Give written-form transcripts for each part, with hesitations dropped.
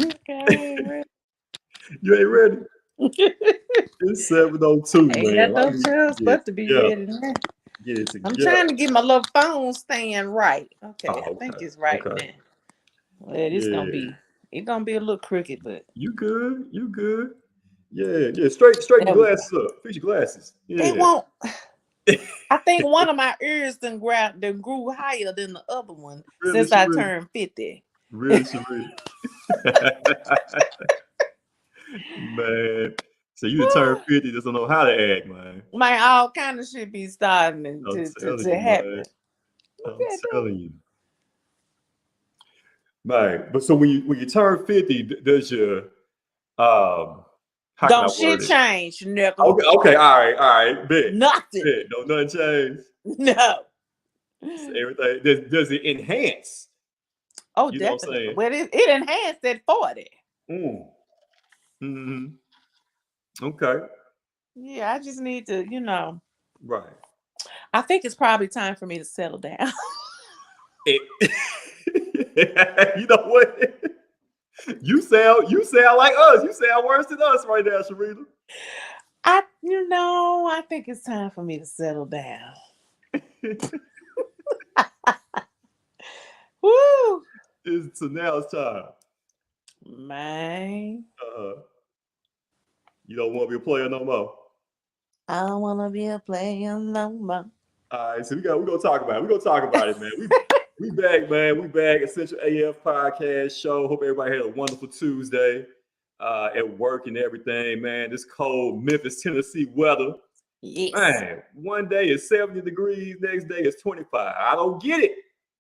Okay. You ain't ready? It's 7:02, Ain't got man. I no need chance to get it but to be together. ready now. Get it I'm together. trying to get my little phone stand right. Okay, I Oh, think okay. it's right Okay. now. Well, Yeah. it's gonna be a little crooked, but You good? You good? Yeah, yeah. Straighten there your we go. glasses up. Fix your glasses. They Yeah. won't. I think one of my ears done grew higher than the other one Really, since I Sheree. turned 50. Really, Sheree. Man. So you turned 50, just don't know how to act, man. Man, all kind of shit be starting I'm telling to you, man. happen. Look I'm at that. telling you. Man. But so when you turn 50, does your how can I Don't word shit it? change, nigga. Okay, okay, all right, bet. Nothing. Bet. No, nothing changed. No. So everything does it enhance? Oh, You know what I'm definitely. saying? Well, it enhanced at 40. Mm. Hmm. Okay. Yeah, I just need to, Right. I think it's probably time for me to settle down. It, you know what? You sound like us. You sound worse than us right now, Sharita. I think it's time for me to settle down. Woo! So now it's time. Man. Uh, you don't want to be a player no more. I don't wanna be a player no more. All right, so we're gonna talk about it. We're gonna talk about it, man. We back, man. We back. Essential AF podcast show. Hope everybody had a wonderful Tuesday at work and everything, man. This cold Memphis, Tennessee weather. Yes. Man, one day is 70 degrees, next day is 25. I don't get it.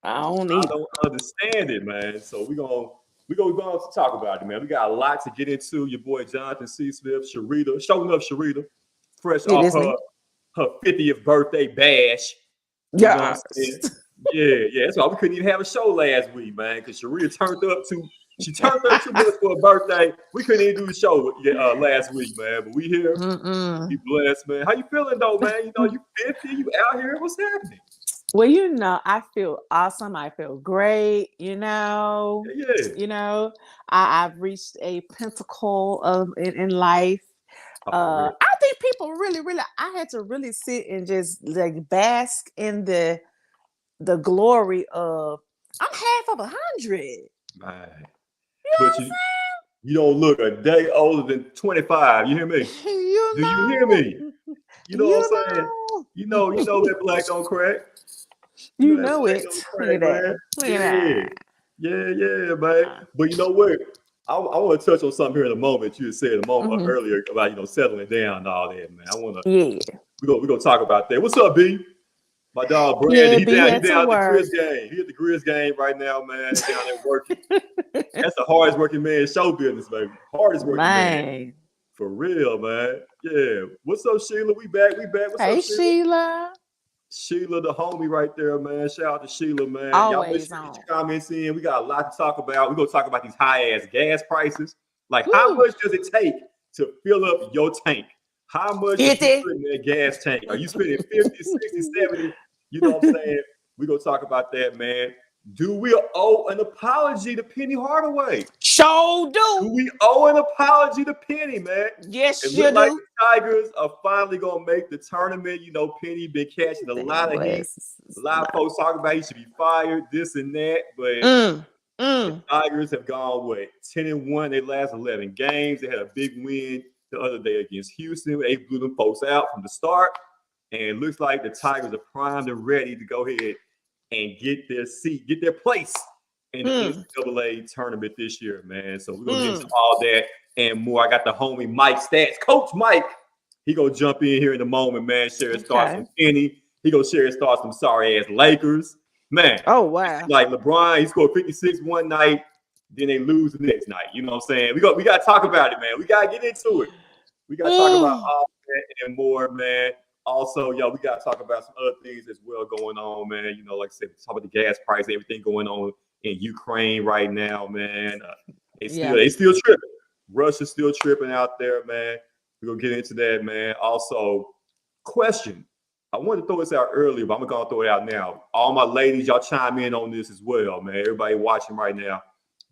I don't I either. don't understand it, man. So we're gonna go on to talk about it, man. We got a lot to get into. Your boy Jonathan C. Smith, Sharita, showing up Sharita, fresh It off is me. her 50th birthday bash. You know what I'm saying? Yes. Yeah, yeah. That's why we couldn't even have a show last week, man, because Sharita turned up too much for her birthday. We couldn't even do the show last week, man. But we here. We Mm-mm. blessed, man. How you feeling though, man? You know, you 50, you out here. What's happening? Well, I feel awesome. I feel great. Yeah, yeah. I've reached a pinnacle in life. Oh, for real. I think people really, really. I had to really sit and just like bask in the glory of. I'm half of 100. Man. You know But you don't look a day older than 25. You hear me? what I'm saying? You Do you hear me? know. You know what You I'm saying? You know that black don't crack. You you know that know black it. don't Look at crack, that. man. Look at Yeah. that. Yeah, yeah, man. But you know what? I want to touch on something here in a moment. You had said a moment Mhm. earlier about settling down and all that, man. Yeah. We're gonna talk about that. What's up, B? My dog Brandon, Yeah, he be down, he at to down at the work. Grizz game. He at the Grizz game right now, man. Down there working. That's the hardest working man in show business, baby. Hardest working man. Man. For real, man. Yeah. What's up, Sheila? We back. We back. What's up, Hey, Sheila? Sheila. Sheila, the homie right there, man. Shout out to Sheila, man. Y'all make Always sure to get on. your comments in. We got a lot to talk about. We're gonna talk about these high ass gas prices. Like, how Woo. much does it take to fill up your tank? How much is you 50. putting in that gas tank? Are you spending 50, 60, 70? You know what I'm saying? We're gonna talk about that, man. Do we owe an apology to Penny Hardaway? Show Do do. we owe an apology to Penny, man? It Yes, you looked like do. the Tigers are finally gonna make the tournament. You know, Penny been catching a Damn lot of heat. A glasses. lot of folks talking about he should be fired, this and that. But Mm. the Mm. Tigers have gone what 10-1 their last 11 games. They had a big win the other day against Houston. They blew them folks out from the start, and it looks like the Tigers are primed and ready to go ahead and get their seat, get their place in the Mm. NCAA tournament this year, man. So we're gonna get into Mm. all that and more. I got the homie Mike Stats, Coach Mike. He gonna jump in here in a moment, man. Share his thoughts Okay. on Penny. He gonna share his thoughts on sorry ass Lakers. Man, Oh, it's wow. like LeBron, he scored 56 one night, then they lose the next night. You know what I'm saying? We gotta talk about it, man. We gotta get into it. We gotta talk about Mm. all that and more, man. Also, yo, we gotta talk about some other things as well going on, man. You know, like I said, talk about the gas price, everything going on in Ukraine right now, man. They still Yeah. they still tripping. Russia's still tripping out there, man. We're gonna get into that, man. Also, question. I wanted to throw this out earlier, but I'm gonna throw it out now. All my ladies, y'all chime in on this as well, man. Everybody watching right now.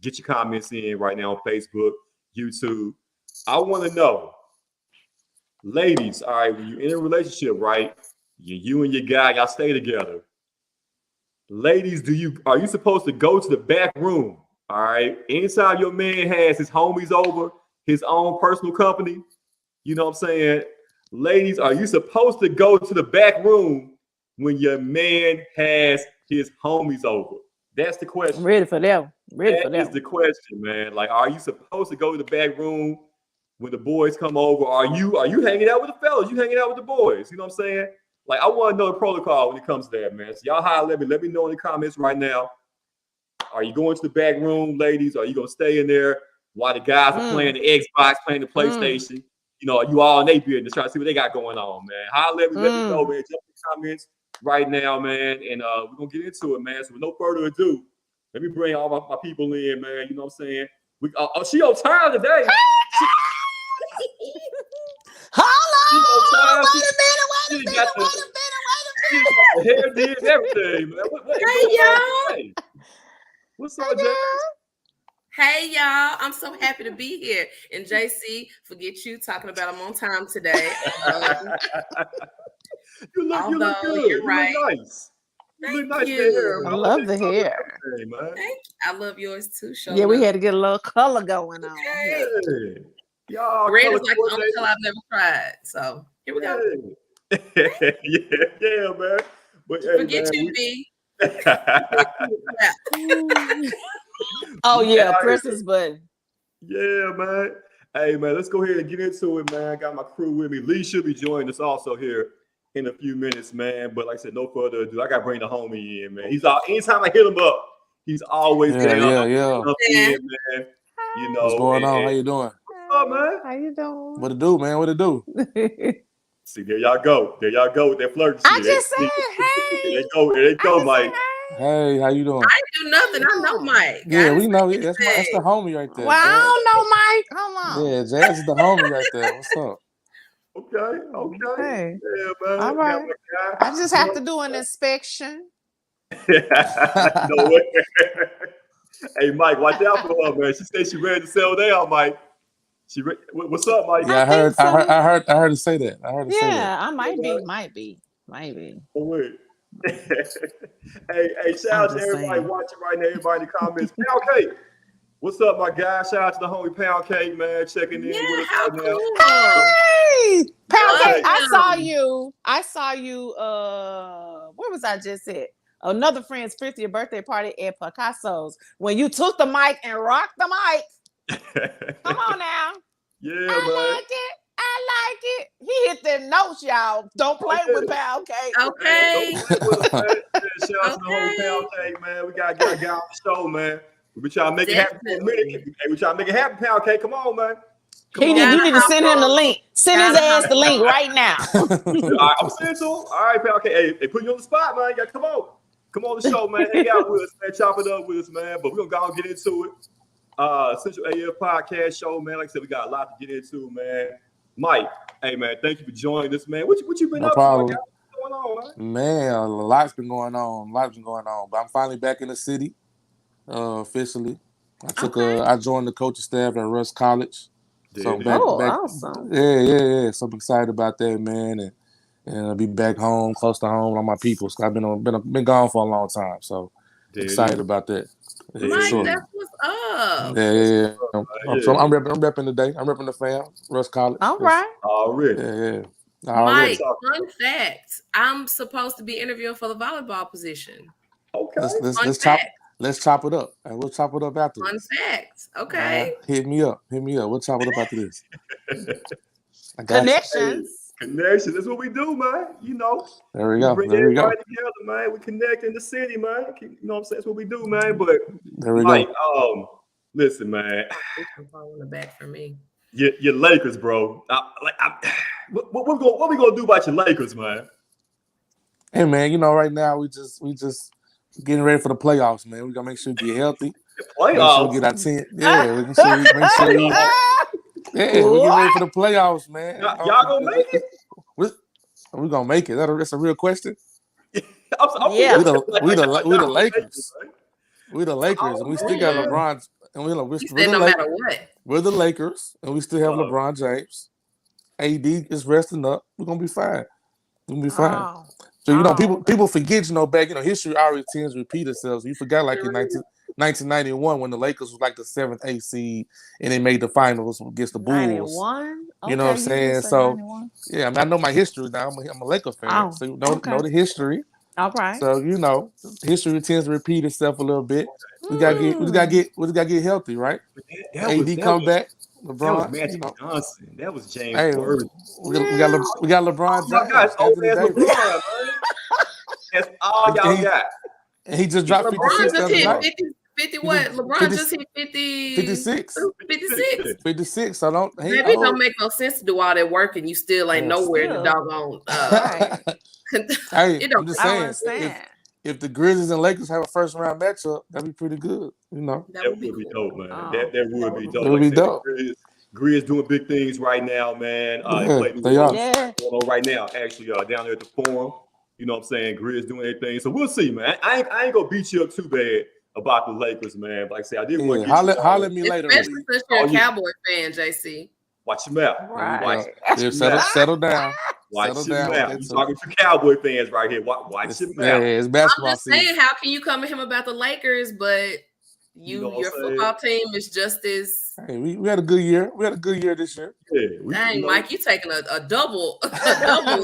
Get your comments in right now on Facebook, YouTube. I want to know, ladies, all right, when you're in a relationship, right? You and your guy, y'all stay together. Ladies, are you supposed to go to the back room? All right. Anytime your man has his homies over, his own personal company, you know what I'm saying? Ladies, are you supposed to go to the back room when your man has his homies over? That's the question. I'm ready for that. That is the question, man. Like, are you supposed to go to the back room when the boys come over? Are you hanging out with the fellas? You hanging out with the boys? You know what I'm saying? Like, I want to know the protocol when it comes to that, man. So y'all holler at me. Let me know in the comments right now. Are you going to the back room, ladies? Are you gonna stay in there while the guys are playing the Xbox, playing the PlayStation? You know, are you all in their business trying to see what they got going on, man? Holler at me. Let me know, man. Jump in the comments right now, man. And we're gonna get into it, man. So with no further ado, let me bring all my people in, man. You know what I'm saying? She on time today. Hold on. Wait a minute. Hair did everything, man. Hey, y'all. What's up, Jay? Hey, y'all. I'm so happy to be here. And JC, forget you talking about I'm on time today. You look good. You're right. You look nice. Thank you. I love the hair. Thank you. I love yours too, Shola. Yeah, we had to get a little color going on. Okay. Yeah. Y'all, red is like the only color I've never tried. So here we go. Yeah, man. But forget you, B. Oh yeah, Christmas button. Yeah, man. Hey, man, let's go ahead and get into it, man. I got my crew with me. Lee should be joining us also here in a few minutes, man. But like I said, no further ado. I got to bring the homie in, man. Anytime I hit him up, he's always down. Yeah. Man. You know, what's going on? How you doing? What's up, man? How you doing? What it do, man? What it do? See, there y'all go. There y'all go with that flirting shit. I just said, hey. There they go, Mike. Hey, how you doing? I ain't do nothing. I know Mike. Yeah, we know. That's the homie right there. Well, I don't know Mike. Hold on. Yeah, Jazz is the homie right there. What's up? Okay. Hey. Yeah, man. All right. I just have to do an inspection. No way. Hey, Mike, watch out for her, man. She said she ready to settle down, Mike. What's up, Mike? Yeah, I heard her say that. I might be. Oh, wait. hey, shout out to everybody watching right now, everybody in the comments. Pound Cake. What's up, my guy? Shout out to the homie Pound Cake, man. Checking in with us right now. Hey, Pound Cake. I saw you. Where was I just at? Another friend's 50th birthday party at Picasso's. When you took the mic and rocked the mic. Come on now. Yeah, I like it. He hit them notes, y'all. Don't play with Pound Cake. Okay. Shout out to the whole Pound Cake, man. We got on the show, man. We trying to make it happen for a minute. Hey, we trying to make it happen, Pound Cake. Come on, man. You need to send him the link. Send his ass the link right now. All right, I'm sending to him. All right, Pound Cake. Hey, they put you on the spot, man. You got come on the show, man. Hang out with us, man. Chop it up with us, man. But we're gonna go and get into it. Central AF podcast show, man. Like I said, we got a lot to get into, man. Mike, hey, man, thank you for joining us, man. What you been up to? What's going on, man? A lot's been going on. But I'm finally back in the city, officially. I joined the coaching staff at Russ College. So back. Awesome. Yeah. So I'm excited about that, man, and I'll be back home, close to home, with my people. So I've been gone for a long time. So excited about that. Mike, that's what's up. Yeah. So I'm repping today. I'm repping the fam, Russ College. All right. Already. Yeah. Mike, fun fact. I'm supposed to be interviewing for the volleyball position. Okay. Let's chop it up. And we'll chop it up after Fun this. fact. Okay. Hit me up. We'll chop it up after this. Connections. Connections. That's what we do, man. You know. There we go. Bring everybody together, man. We connect in the city, man. You know what I'm saying? That's what we do, man. But there we go. Listen, man. On the back for me. Your Lakers, bro. What we gonna do about your Lakers, man? Hey, man. You know, right now we just getting ready for the playoffs, man. We gotta make sure we get healthy. The playoffs. Make sure we get our 10. Yeah, we can we get ready for the playoffs, man. Y'all gonna make it? We gonna make it. That's a real question. We the Lakers. We the Lakers, and we still got LeBron. and we're You said no matter what. We're the Lakers, and we still have Uh-oh. LeBron James. AD is resting up. We're gonna be fine. We're gonna be fine. Oh. So people forget, back, history always tends to repeat itself. You forgot like in 1991 when the Lakers was like the 7th, 8th seed and they made the finals against the Bulls. 91? You know what I'm saying? So 91? yeah, I know my history now. I'm a Lakers fan, so you know the history. All right. So history tends to repeat itself a little bit. We gotta get healthy, right? AD come back. LeBron, that was Magic Johnson. That was James Worthy. We got LeBron James. My gosh, old ass LeBron, man. That's all y'all got. And he just dropped 56 just the hit other night. 50 what? LeBron just hit 56. 56. So don't make no sense to do all that work and you still ain't nowhere to doggone. Hey, I'm just saying. If the Grizzlies and Lakers have a first round matchup, that'd be pretty good. That would be dope, man. That would be dope. It would be dope. Grizz doing big things right now, man. They are. Going on right now, actually, down there at the Forum. You know what I'm saying? Grizz doing their thing. So we'll see, man. I ain't gonna beat you up too bad about the Lakers, man. But like I said, I did want to holler at me later. Especially since you're a Cowboy fan, JC. Watch your mouth. Right. Settle down. Watch your mouth. You're talking to Cowboy fans right here. Watch your mouth. Yeah, it's basketball. I'm just saying, how can you come at him about the Lakers, but your football team is just as. Hey, we had a good year. We had a good year this year. Yeah, dang, Mike, you taking a double. We had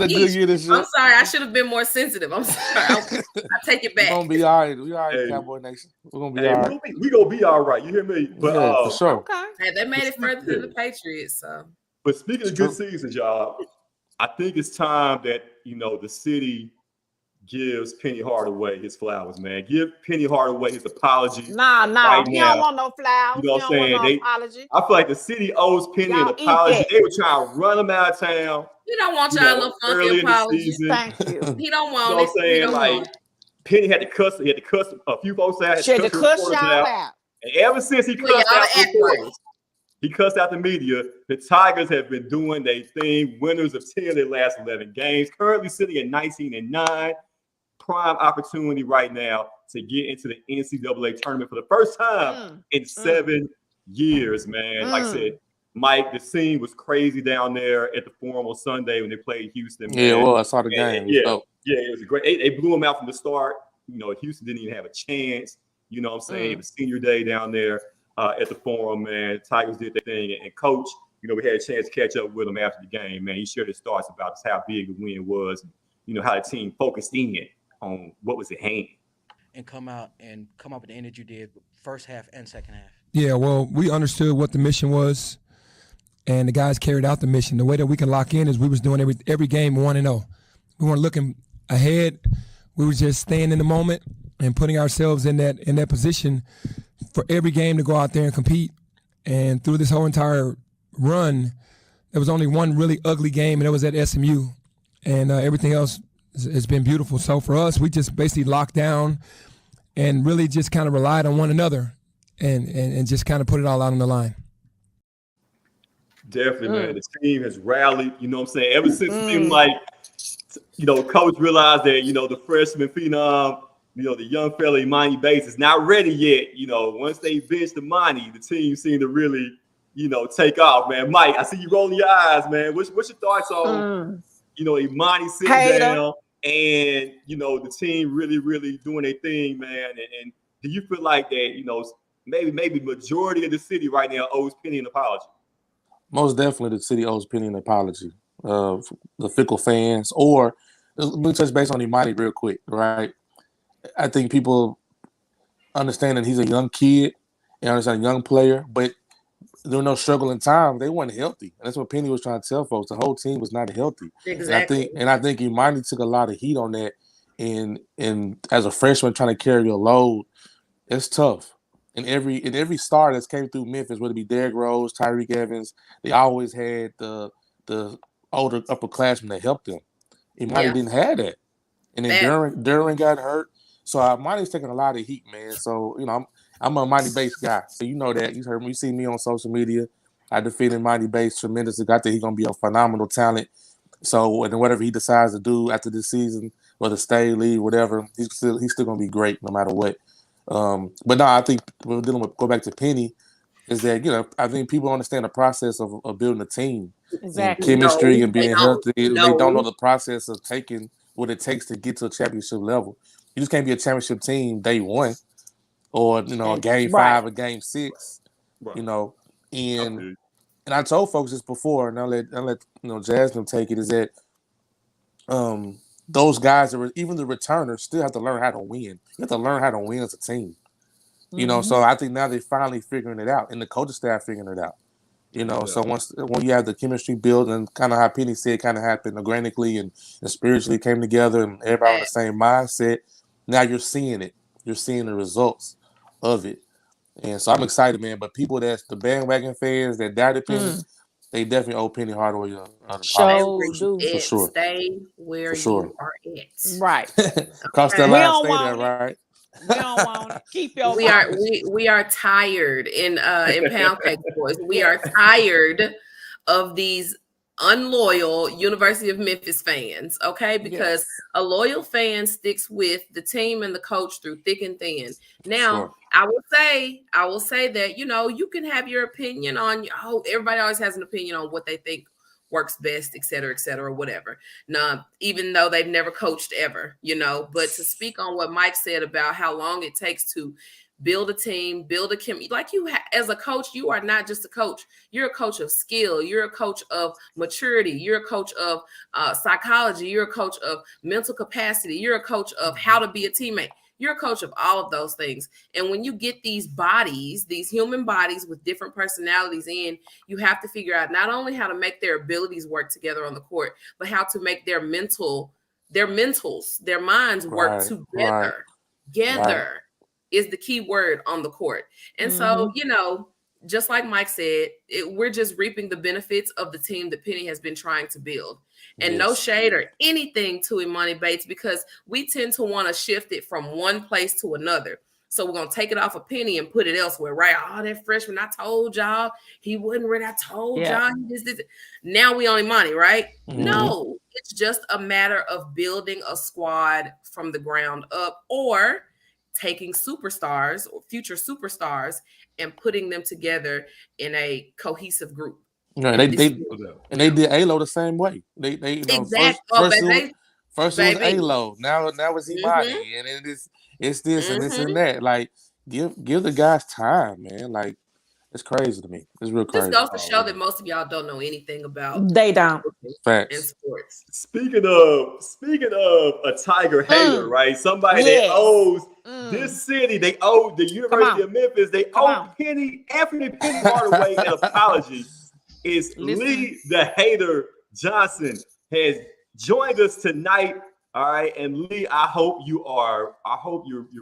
a good year this year. I'm sorry, I should have been more sensitive. I'm sorry. I take it back. We're gonna be all right. We all right, Cowboy Nation. We're gonna be all right. We gonna be all right. You hear me? But for sure. Okay. Hey, they made it further than the Patriots. So. But speaking of good seasons, y'all, I think it's time that the city gives Penny Hardaway his flowers, man. Give Penny Hardaway his apology. Nah. Right He now. don't want no flowers. You know what I'm saying? Want no apology. I feel like the city owes Penny an apology. They were trying to run him out of town. He don't want y'all little funky apology. Thank you. He don't want it. You know what I'm saying? Like Penny had to cuss. He had to cuss a few folks out. She had to cuss y'all out. And ever since he cussed out the reporters, he cussed out the media. The Tigers have been doing their thing. Winners of 10 of their last 11 games. Currently sitting at 19-9. Prime opportunity right now to get into the NCAA tournament for the first time in 7 years, man. Like I said, Mike, the scene was crazy down there at the Forum on Sunday when they played Houston. Man. Yeah, well, I saw the game. It was great. They blew them out from the start. Houston didn't even have a chance. You know what I'm saying? It was senior day down there at the Forum, man. Tigers did their thing. And Coach, we had a chance to catch up with him after the game, man. He shared his thoughts about just how big the win was and, how the team focused in on what was at hand. And come up with the energy you did first half and second half. Yeah, well, we understood what the mission was, and the guys carried out the mission. The way that we can lock in is we was doing every game 1-0. We weren't looking ahead. We were just staying in the moment and putting ourselves in that position for every game to go out there and compete. And through this whole entire run, there was only one really ugly game, and it was at SMU. And everything else has been beautiful. So for us, we just basically locked down and really just kind of relied on one another and just kind of put it all out on the line. Definitely, man. The team has rallied, you know what I'm saying? Ever since it seemed like, Coach realized that, the freshman phenom, the young fella Imani Bates is not ready yet. Once they benched Imani, the team seemed to really, take off, man. Mike, I see you rolling your eyes, man. What's your thoughts on, Imani sitting down and, the team really, really doing their thing, man? And do you feel like that, maybe majority of the city right now owes Penny an apology? Most definitely the city owes Penny an apology. The fickle fans, or let me touch base on Imani real quick, right? I think people understand that he's a young kid and understand a young player, but there were no struggling times. They weren't healthy. And that's what Penny was trying to tell folks. The whole team was not healthy. Exactly. And I think Imani took a lot of heat on that. And as a freshman trying to carry a load, it's tough. And every star that's came through Memphis, whether it be Derrick Rose, Tyreek Evans, they always had the older upperclassmen that helped them. Imani didn't have that. And then Duran got hurt. So Imani's taking a lot of heat, man. So, I'm a Imani Bates guy. So you know that. You heard me. You see me on social media. I defended Imani Bates tremendously. I think he's going to be a phenomenal talent. So, and whatever he decides to do after this season, whether stay, leave, whatever, he's still going to be great no matter what. But no, I think we're dealing with go back to Penny. Is that I think people understand the process of building a team and Exactly. chemistry No, and they being don't. healthy. They don't know No. the process of taking what it takes to get to a championship level. You just can't be a championship team day one, or a game Right. 5, a game 6. Right. And Okay. and I told folks this before, and I'll let Jasmine take it. Is that those guys that were even the returners still have to learn how to win. You have to learn how to win as a team. So I think now they're finally figuring it out, and the coaching staff figuring it out. So when you have the chemistry built and kind of how Penny said kind of happened organically and spiritually came together and everybody on the same mindset, now you're seeing it. You're seeing the results of it. And so I'm excited, man. But people that's the bandwagon fans that doubted Penny, they definitely owe Penny Hardaway an apology. So do. For sure. Stay where For sure. you are at. Right. Cross that Okay. We line, don't stay there, want it. right? We don't want it. Keep your We are promise. we are tired in Pound Cake Boys. We are tired of these unloyal University of Memphis fans, okay? Because Yes. a loyal fan sticks with the team and the coach through thick and thin. Now, Sure. I will say that you can have your opinion on everybody always has an opinion on what they think works best, et cetera, whatever. Now, even though they've never coached ever, but to speak on what Mike said about how long it takes to build a team, build a chemistry. Like as a coach, you are not just a coach. You're a coach of skill. You're a coach of maturity. You're a coach of psychology. You're a coach of mental capacity. You're a coach of how to be a teammate. You're a coach of all of those things. And when you get these bodies, these human bodies with different personalities in, you have to figure out not only how to make their abilities work together on the court, but how to make their minds work together. Together is the key word on the court. And so, just like Mike said, we're just reaping the benefits of the team that Penny has been trying to build. And no shade or anything to Imani Bates, because we tend to want to shift it from one place to another. So we're going to take it off of Penny and put it elsewhere, right? Oh, that freshman, I told y'all he wasn't ready. I told y'all he just. Now we on Imani, right? Mm-hmm. No, it's just a matter of building a squad from the ground up, or taking superstars or future superstars and putting them together in a cohesive group. They did ALO the same way. They exactly. First it was ALO. Now it's Imani, and it's this and this and that. Like give the guys time, man. Like it's crazy to me. It's real crazy. This goes to show that most of y'all don't know anything about they don't in sports. Speaking of a Tiger hater, right? Somebody that owes this city, they owe the University of Memphis, they owe Anthony Penny Hardaway an apology. Is Lee the Hater Johnson has joined us tonight. All right, and Lee, I hope you're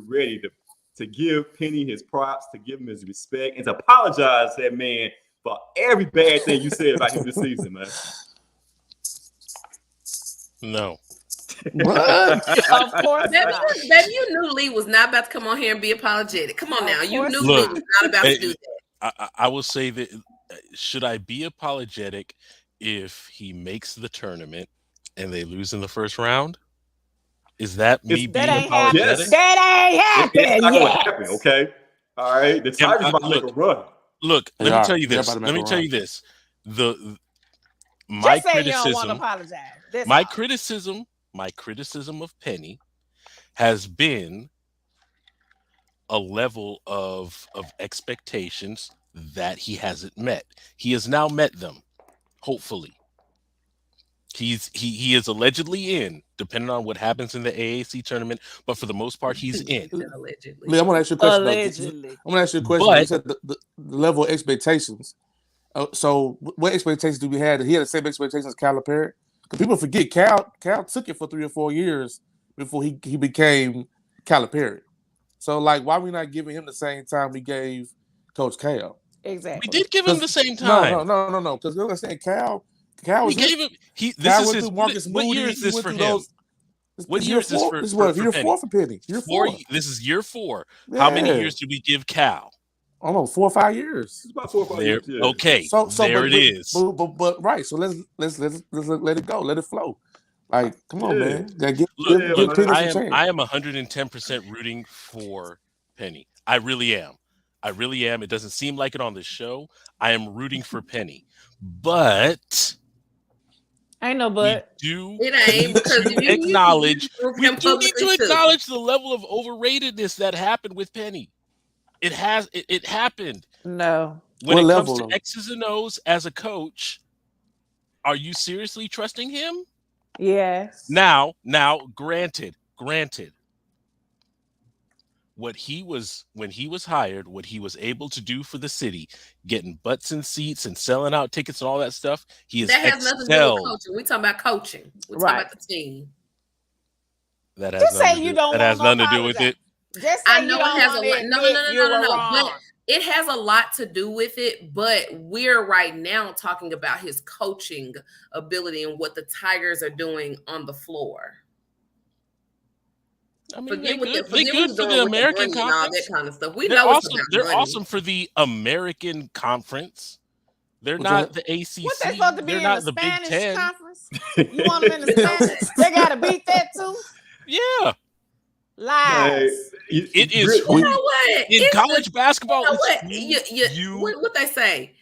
ready to give Penny his props, to give him his respect, and to apologize to that man for every bad thing you said about him this season, man. No. What? Of course not. Baby, you knew Lee was not about to come on here and be apologetic. Come on now. You knew Lee was not about to do that. I will say that, should I be apologetic if he makes the tournament and they lose in the first round? Is that me being apologetic? Yes. That ain't happening. It's not going to happen, okay? All right. The Tigers about to make a run. Look, let me tell you this. Let me tell you this. My criticism of Penny has been a level of expectations that he hasn't met. He has now met them, hopefully. He is allegedly in, depending on what happens in the AAC tournament, but for the most part, he's in. Allegedly. I'm going to ask you a question. Allegedly. I'm going to ask you a question. You said the level of expectations. So what expectations do we have? Did he have the same expectations as Calipari? Because people forget Cal took it for 3 or 4 years before he became Calipari. So, like, why are we not giving him the same time we gave Coach Cal? Exactly. We did give him the same time. No. Because we're saying Cal was gave him. What year is this for him? What year is this for? This is year 4 for Penny. Year 4. This is year 4. Yeah. How many years did we give Cal? I don't know, 4 or 5 years. It's about 4 or 5 years. Yeah. Okay, so there it is. But right. So let's let it go. Let it flow. Like, come on, man. Look, I am 110% rooting for Penny. I really am. I really am. It doesn't seem like it on the show. I am rooting for Penny. But Ain't no we but. do It ain't need because to you acknowledge prove we him do need to publicly too. acknowledge the level of overratedness that happened with Penny. It happened. No. When What it comes level, to though? X's and O's as a coach, are you seriously trusting him? Yes. Now, granted, what he was when he was hired, what he was able to do for the city, getting butts in seats and selling out tickets and all that stuff, he has That has nothing to do with excelled. coaching. We talking about coaching. We talking Right. about the team. That has Just say nothing to you do. don't That has want nothing to to do with apologize. it. Just I say know you it don't has want a to lot. No, admit you were But wrong. it has a lot to do with it. But we're right now talking about his coaching ability and what the Tigers are doing on the floor. I mean, Forget they what good. the- They forget good what's for going the with the American money and all that Conference. kind of stuff. We They're know it's awesome. about They're money. awesome for the American Conference. They're What's not that? the ACC. What they supposed to be They're in not the the Big Spanish Ten. conference? You want them in the Spanish? They gotta beat that too. Yeah, Lies. it is. You know what? In It's college the, basketball, you know it's what? you. What they say?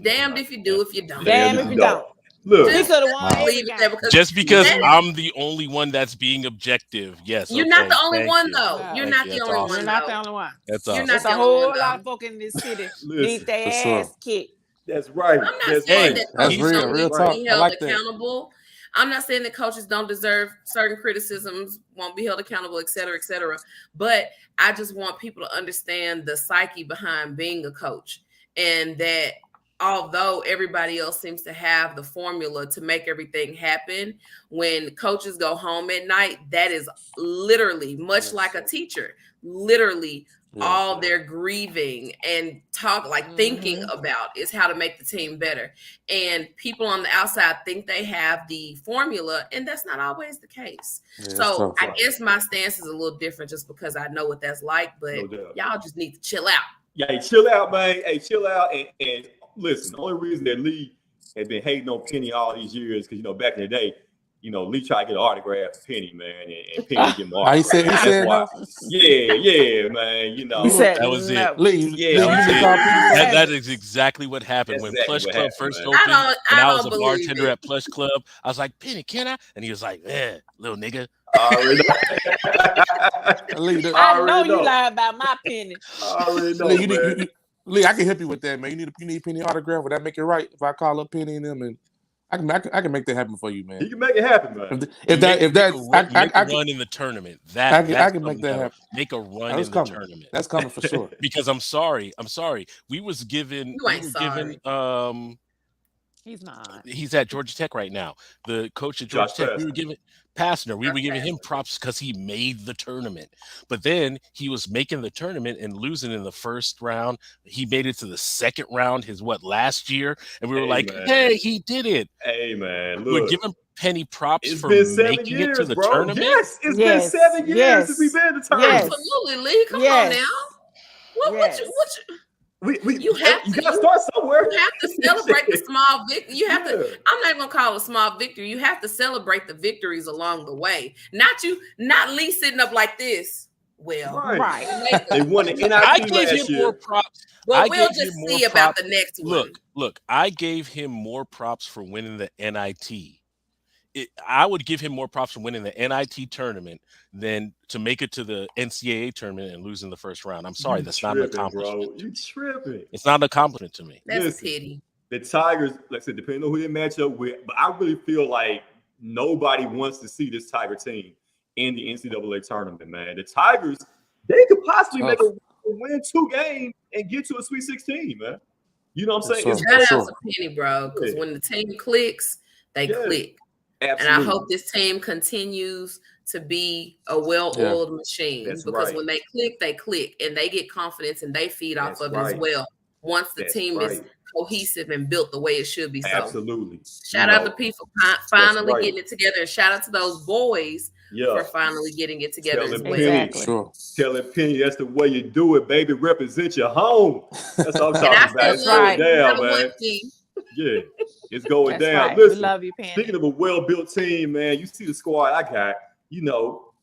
Damned if you do, if you don't. Damn if you don't. Look, He could have won Wow. every Leave it game. there because Just because that- I'm the only one that's being objective. Yes, you're okay, not the only thank one you. though. No. You're Thank not you. the That's only awesome. one. You're not the though. only one. That's You're awesome. not There's the a only whole one, lot though. of folk in this city Listen, need their for sure. ass kicked. that's right. I'm not That's saying right. that That's coaches real, don't real need to talk. be I held like that. accountable. I'm not saying that coaches don't deserve certain criticisms, won't be held accountable, et cetera, et cetera. But I just want people to understand the psyche behind being a coach, and that although everybody else seems to have the formula to make everything happen, when coaches go home at night, that is literally much like a teacher, literally Yeah. all they're grieving and thinking about is how to make the team better. And people on the outside think they have the formula, and that's not always the case. Yeah, it's So tough. I guess my stance is a little different just because I know what that's like, but No doubt. y'all just need to chill out. Yeah, hey, chill out, man. Hey, chill out. And listen, the only reason that Lee has been hating on Penny all these years, because, back in the day, Lee tried to get an autograph for Penny, man, and Penny didn't give him an autograph. He said That's no. why. Yeah, man. He said That was it. Lee, Yeah, Lee, that you was need to it. call people. That is exactly what happened. That's When exactly Plush what Club happened, first man. opened, and I was don't a believe bartender it. at Plush Club, I was like, Penny, can I? And he was like, little nigga. I already Lee, I know you lie about my penny. I already know, Lee, man. Lee, I can help you with that, man. You need Penny autograph. Would that make it right if I call up Penny and them, and I can make that happen for you, man. You can make it happen, man. If that Make a run in the tournament. I can make that happen. Make a run That's in coming. the tournament. That's coming for sure. Because I'm sorry. We were given He's not. he's at Georgia Tech right now. The coach at Josh Georgia Tech, Pastner. we were giving him props because he made the tournament. But then he was making the tournament and losing in the first round. He made it to the second round last year. And we were Man. hey, he did it. Hey, man, look. We're giving Penny props It's for been 7 making years, it to the bro. tournament. Yes, it's been 7 years since we've been in the tournament. Absolutely, Lee. Come on now. You gotta start somewhere. You have to celebrate the small victory. You have to. I'm not gonna call it a small victory. You have to celebrate the victories along the way. Not Lee sitting up like this. Well, right. They won the NIT I gave last him year. more props. Well, we'll just see about the next one. Look, I gave him more props for winning the NIT. I would give him more props for winning the NIT tournament than to make it to the NCAA tournament and losing the first round. I'm sorry, that's not an accomplishment. Bro. You tripping. It's not an accomplishment to me. That's a pity. The Tigers, like I said, depending on who they match up with, but I really feel like nobody wants to see this Tiger team in the NCAA tournament, man. The Tigers, they could possibly make a win 2 games and get to a Sweet 16, man. You know what I'm saying? Shout out to Penny, bro, because when the team clicks, they click. Absolutely. And I hope this team continues to be a well-oiled machine. That's because right. when they click, and they get confidence and they feed off of it as well. Once the team is cohesive and built the way it should be. So absolutely. Shout out to people finally getting it together. And shout out to those boys for finally getting it together as well. Exactly. Telling Penny that's the way you do it, baby. Represent your home. That's what I'm talking about. It's going down, man. Yeah, it's going down. Right. Listen, we love you, Penny. Speaking of a well-built team, man, you see the squad I got.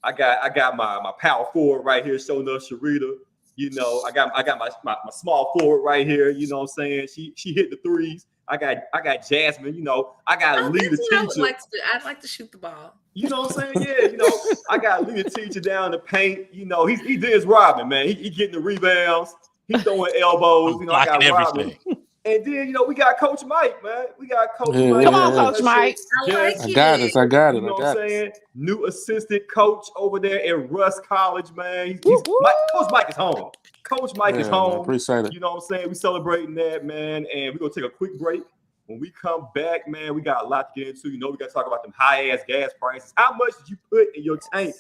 I got my power forward right here showing up, Sharita. You know, I got my small forward right here. You know what I'm saying? She hit the threes. I got Jasmine. You know, I got Lee the teacher. I'd like to shoot the ball. You know what I'm saying? Yeah, you know, I got Lee the teacher down the paint. You know, he did his Robin, man. He getting the rebounds. He throwing elbows. You know, I got Robin. And then, you know, we got Coach Mike, man. We got Coach Mike. Come on, Coach Mike. Yes. I got it. You know what I'm saying? New assistant coach over there at Russ College, man. Coach Mike is home. Coach Mike is home. Man, appreciate it. You know what I'm saying? We celebrating that, man. And we're going to take a quick break. When we come back, man, we got a lot to get into. You know, we got to talk about them high-ass gas prices. How much did you put in your tank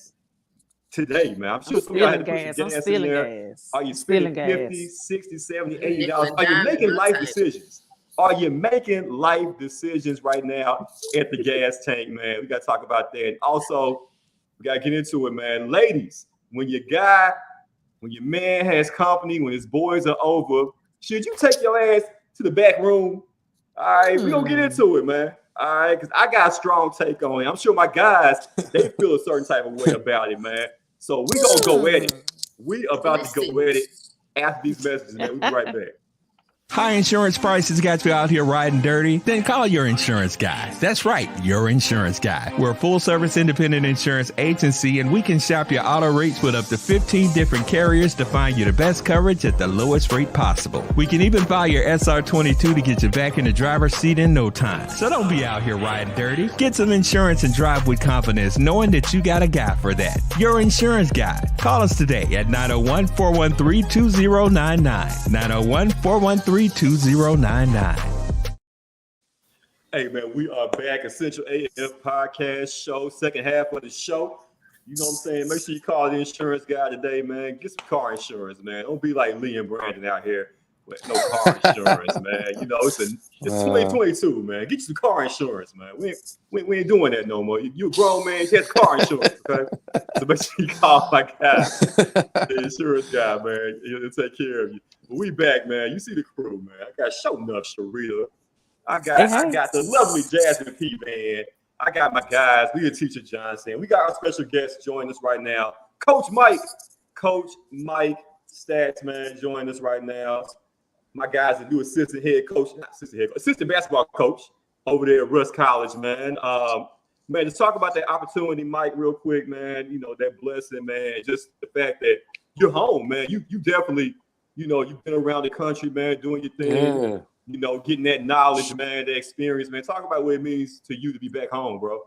today, man? I'm sure some of y'all had to put some gas in there. Gas. Are you spending $50, $60, $70, $80? Are you making life decisions? Are you making life decisions right now at the gas tank, man? We got to talk about that. And also, we got to get into it, man. Ladies, when your man has company, when his boys are over, should you take your ass to the back room? All right, we're going to get into it, man. All right, because I got a strong take on it. I'm sure my guys, they feel a certain type of way about it, man. So we're going to go at it. We about to go at it after these messages, man. We'll be right back. High insurance prices got you out here riding dirty? Then call your insurance guy. That's right, your insurance guy. We're a full-service independent insurance agency, and we can shop your auto rates with up to 15 different carriers to find you the best coverage at the lowest rate possible. We can even file your SR22 to get you back in the driver's seat in no time. So don't be out here riding dirty. Get some insurance and drive with confidence, knowing that you got a guy for that. Your insurance guy. Call us today at 901-413-2099. 901-413-2099. Hey, man, we are back. Essential AF Podcast Show, second half of the show. You know what I'm saying? Make sure you call the insurance guy today, man. Get some car insurance, man. Don't be like Lee and Brandon out here with no car insurance, man. You know, it's 2022, man. Get you some car insurance, man. We ain't doing that no more. You a grown man, you have car insurance, okay? So make sure you call my guy, the insurance guy, man. He'll take care of you. But we back, man. You see the crew, man. I got Show Enough Sharita. I got the lovely Jasmine P, man. I got my guys, Leah Teacher Johnson. We got our special guest joining us right now, Coach Mike Stats, man, joining us right now. My guys, the new assistant basketball coach over there at Russ College, man. Man, just talk about that opportunity, Mike, real quick, man. You know, that blessing, man. Just the fact that you're home, man. You definitely, you know, you've been around the country, man, doing your thing. Yeah. You know, getting that knowledge, man, the experience, man. Talk about what it means to you to be back home, bro.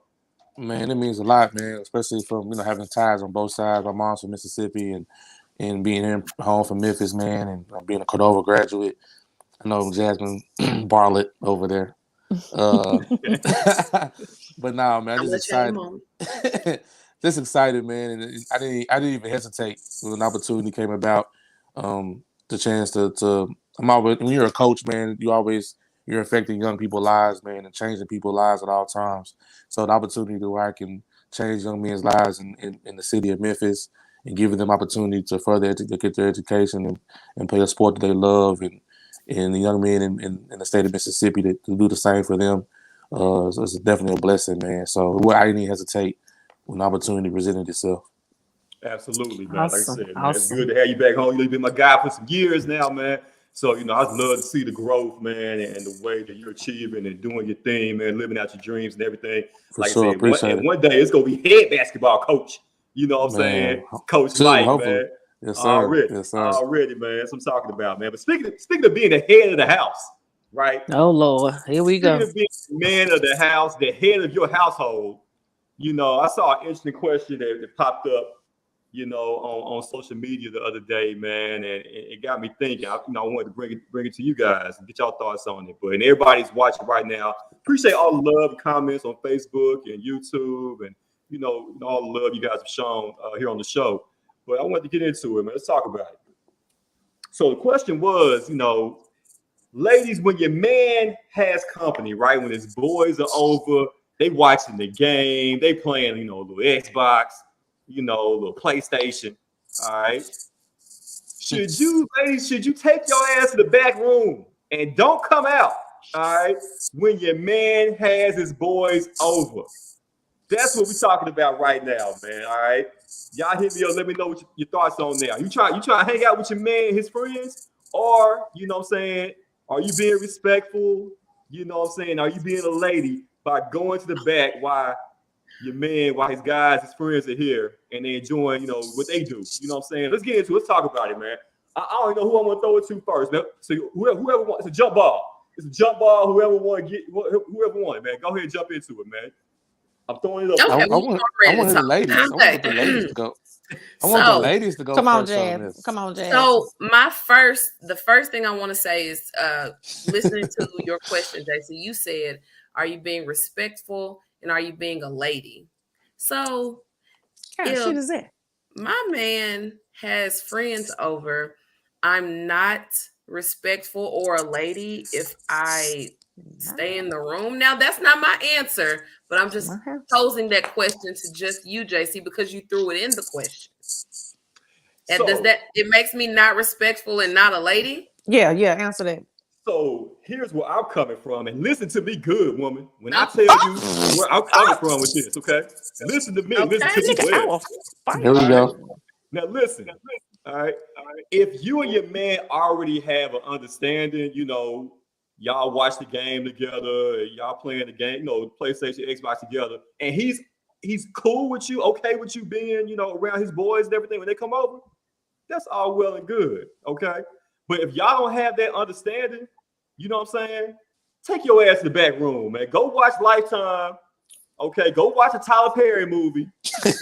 Man, it means a lot, man, especially from, you know, having ties on both sides. My mom's from Mississippi and being here home from Memphis, man, and being a Cordova graduate. I know Jasmine Bartlett over there. But nah, man, I'm just excited. Just excited, man. And I didn't even hesitate when an opportunity came about. The chance to I'm always, when you're a coach, man, you're affecting young people's lives, man, and changing people's lives at all times. So the opportunity where I can change young men's lives in the city of Memphis and giving them opportunity to further get their education and play a sport that they love, and the young men in the state of Mississippi to do the same for them. So it's definitely a blessing, man. So I didn't even hesitate when the opportunity presented itself. Absolutely, man. Awesome. Like I said, man, it's good to have you back home. You've been my guy for some years now, man. So, you know, I just love to see the growth, man, and the way that you're achieving and doing your thing, man, living out your dreams and everything. For sure, I said, one day it's going to be head basketball coach. You know what I'm saying? Coach Mike, hopefully. Man. Yes, sir. Already, man. That's what I'm talking about, man. But speaking of being the head of the house, right? Oh, Lord. Here we go. Speaking of being the man of the house, the head of your household, you know, I saw an interesting question that popped up, you know, on social media the other day, man, and it got me thinking. I wanted to bring it to you guys and get y'all thoughts on it. And everybody's watching right now. Appreciate all the love and comments on Facebook and YouTube, and you know all the love you guys have shown here on the show. But I wanted to get into it, man. Let's talk about it. So the question was, you know, ladies, when your man has company, right? When his boys are over, they watching the game, they playing, you know, a little Xbox, you know, a little PlayStation. All right. Should you take your ass to the back room and don't come out, all right, when your man has his boys over? That's what we're talking about right now, man. All right. Y'all hit me up. Let me know what your thoughts on there. You try to hang out with your man and his friends, or you know what I'm saying? Are you being respectful? You know what I'm saying? Are you being a lady by going to the back while your man, while his guys, his friends are here and they enjoying, you know, what they do? You know what I'm saying? Let's get into it. Let's talk about it, man. I don't know who I'm gonna throw it to first, man. So whoever wants, it's a jump ball. It's a jump ball. Whoever want it, man. Go ahead and jump into it, man. I'm throwing it up. Okay, I want the ladies. I want the ladies to go. I want the ladies to go. Come on, first on Jazz. this. Come on, Jazz. So the first thing I want to say is listening to your question, JC. You said, "Are you being respectful and are you being a lady?" So God, shit is that? my man has friends over, I'm not respectful or a lady if I stay in the room. Now, that's not my answer, but I'm just posing that question to just you, JC, because you threw it in the question. And So- does that it makes me not respectful and not a lady? Yeah, answer that. So here's where I'm coming from, and listen to me, good woman. When I tell you where I'm coming from with this, okay? And listen to me, listen to me well. Here we go. Now listen, all right. If you and your man already have an understanding, you know, y'all watch the game together, y'all playing the game, you know, PlayStation, Xbox together, and he's cool with you, okay with you being, you know, around his boys and everything when they come over, that's all well and good, okay? But if y'all don't have that understanding, you know what I'm saying? Take your ass to the back room, man. Go watch Lifetime. Okay, go watch a Tyler Perry movie.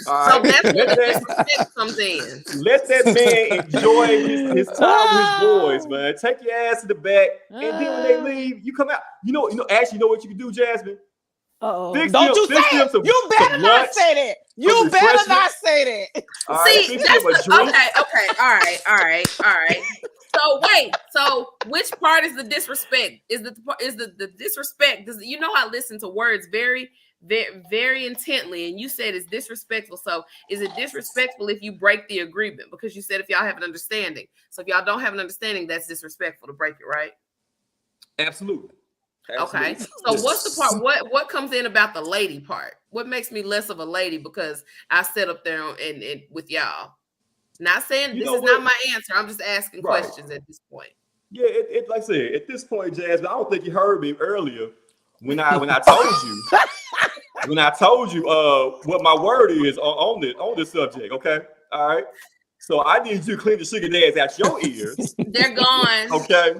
All So right? that's where the disrespect comes in. Let that man enjoy his time with his boys, man. Take your ass to the back, and then when they leave, you come out. You know, actually, you know what you can do, Jasmine? Don't you say it. You better not say that. You better not say that. All right, See, that's okay. All right. So wait. So which part is the disrespect? Is the disrespect? You know, I listen to words very, very, very intently, and you said it's disrespectful. So is it disrespectful if you break the agreement? Because you said if y'all have an understanding. So if y'all don't have an understanding, that's disrespectful to break it, right? Absolutely. Okay. So what's the part? What comes in about the lady part? What makes me less of a lady because I sit up there and with y'all? Not saying this is not my answer. I'm just asking questions at this point. Yeah, it like I said, at this point, Jasmine, I don't think you heard me earlier when I told you what my word is on this subject. Okay, all right. So I need you to clean the sugar dads out your ears. They're gone. Okay,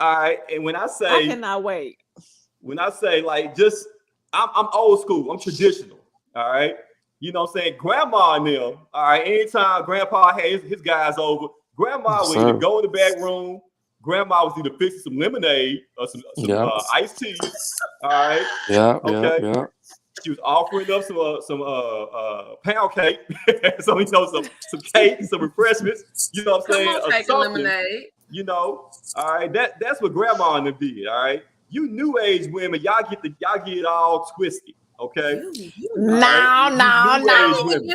all right. And when I say I cannot wait. When I say like just I'm old school, I'm traditional. All right. You know what I'm saying? Grandma and them, all right, anytime grandpa had his guys over, grandma would either go in the back room, grandma was either fixing some lemonade or some iced tea. All right. Yeah. She was offering up some pound cake, so you know, some cake, some refreshments, you know what I'm saying? Come on, take a lemonade. You know, all right, that's what grandma and them did, all right. You new age women, y'all get it all twisted. Okay. No. Give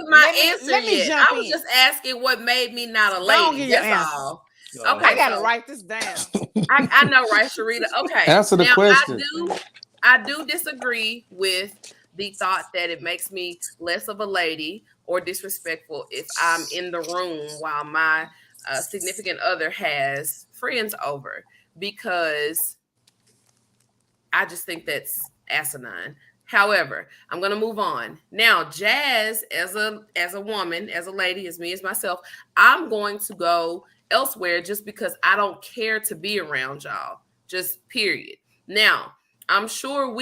my answer let me yet. jump I was in. just asking what made me not a lady. That's all. Okay, I gotta write this down. I know, right, Sharita? Okay. Answer the question. I do disagree with the thought that it makes me less of a lady or disrespectful if I'm in the room while my significant other has friends over, because I just think that's asinine. However, I'm going to move on. Now, Jazz, as a woman, as a lady, as me, as myself, I'm going to go elsewhere just because I don't care to be around y'all. Just period. Now, I'm sure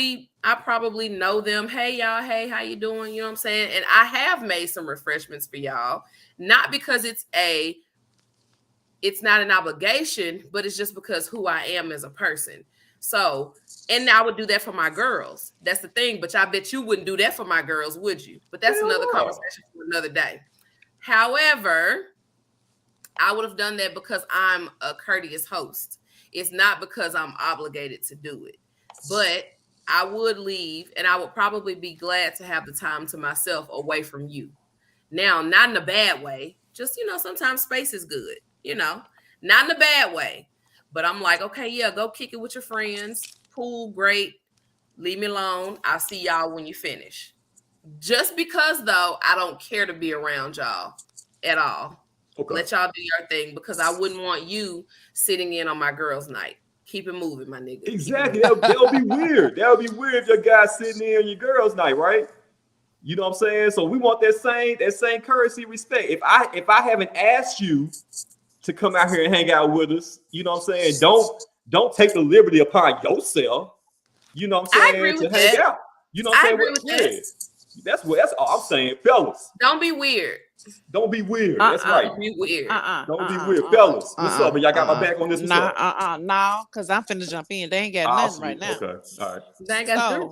I probably know them. Hey, y'all. Hey, how you doing? You know what I'm saying? And I have made some refreshments for y'all, not because it's not an obligation, but it's just because who I am as a person. So, and I would do that for my girls. That's the thing. But I bet you wouldn't do that for my girls, would you? But that's another conversation for another day. However, I would have done that because I'm a courteous host. It's not because I'm obligated to do it. But I would leave, and I would probably be glad to have the time to myself away from you. Now, not in a bad way. Just, sometimes space is good. Not in a bad way. But I'm like, okay, yeah, go kick it with your friends. Pool, great. Leave me alone. I'll see y'all when you finish. Just because though, I don't care to be around y'all at all. Okay. Let y'all do your thing because I wouldn't want you sitting in on my girls' night. Keep it moving, my nigga. Exactly. That would be weird. That would be weird if your guy's sitting there on your girls' night, right? You know what I'm saying? So we want that same courtesy, respect. If I haven't asked you to come out here and hang out with us, you know what I'm saying? Don't take the liberty upon yourself. You know what I'm saying? I agree with to hang that. out. You know what I'm saying? I agree with that. That's all I'm saying, fellas. Don't be weird. Don't be weird. That's right. Don't be weird. Don't be weird, fellas. What's up? Y'all got my back on this? What's up? No, because I'm finna jump in. They ain't got nothing right now. Okay, all right. They ain't got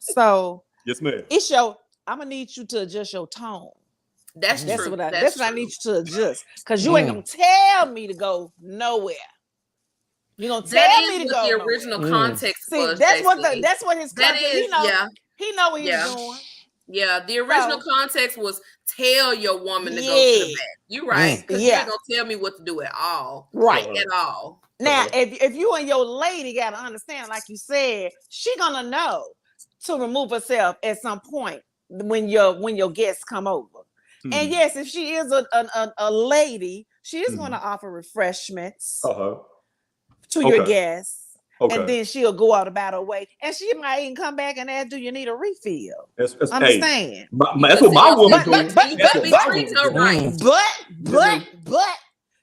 So yes, ma'am. it's your. I'm gonna need you to adjust your tone. That's true. That's what I need you to adjust. Because you ain't gonna tell me to go nowhere. You gonna tell me to go. The original context. See, was, that's what his context. Is, he know what he's doing. Yeah, the original context was tell your woman to go to the back. You're right. Because you ain't gonna tell me what to do at all. Right. At all. Now, if you and your lady gotta understand, like you said, she gonna know to remove herself at some point when your guests come over. Mm-hmm. And yes, if she is a lady, she is gonna offer refreshments to your guests. Okay. And then she'll go out about her way, and she might even come back and ask, "Do you need a refill?" Understand? Hey, that's what my woman doing. But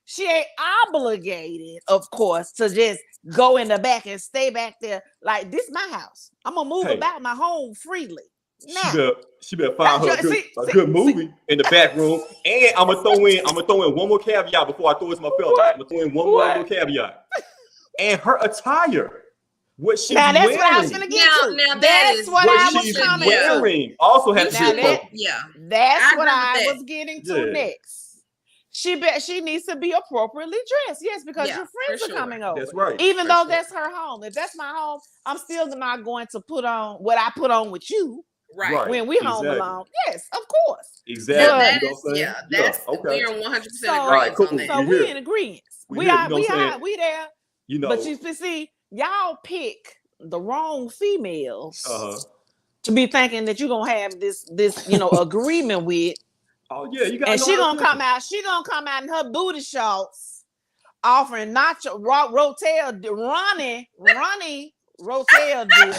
she ain't obligated, of course, to just go in the back and stay back there. Like, this my house. I'm gonna move about my home freely. Now, she better find her a good movie in the back room, and I'm gonna throw in one more caveat before I throw it to my fellas. I'm gonna throw in one more caveat. And her attire, what she's wearing. That's what I was gonna get to. Now that's what I was coming wearing. Also has to be that's what I was getting to next. She needs to be appropriately dressed. Yes, because your friends are coming over. That's right. Even though that's her home. If that's my home, I'm still not going to put on what I put on with you. Right. When we home alone. Yes, of course. Exactly. That's we're 100% agreement on that. So we're in agreement. We there. You know, but you see, y'all pick the wrong females to be thinking that you're gonna have this agreement with. Oh yeah, you got. And she gonna come out. She gonna come out in her booty shorts, offering nacho rotel, Ronnie rotel dip.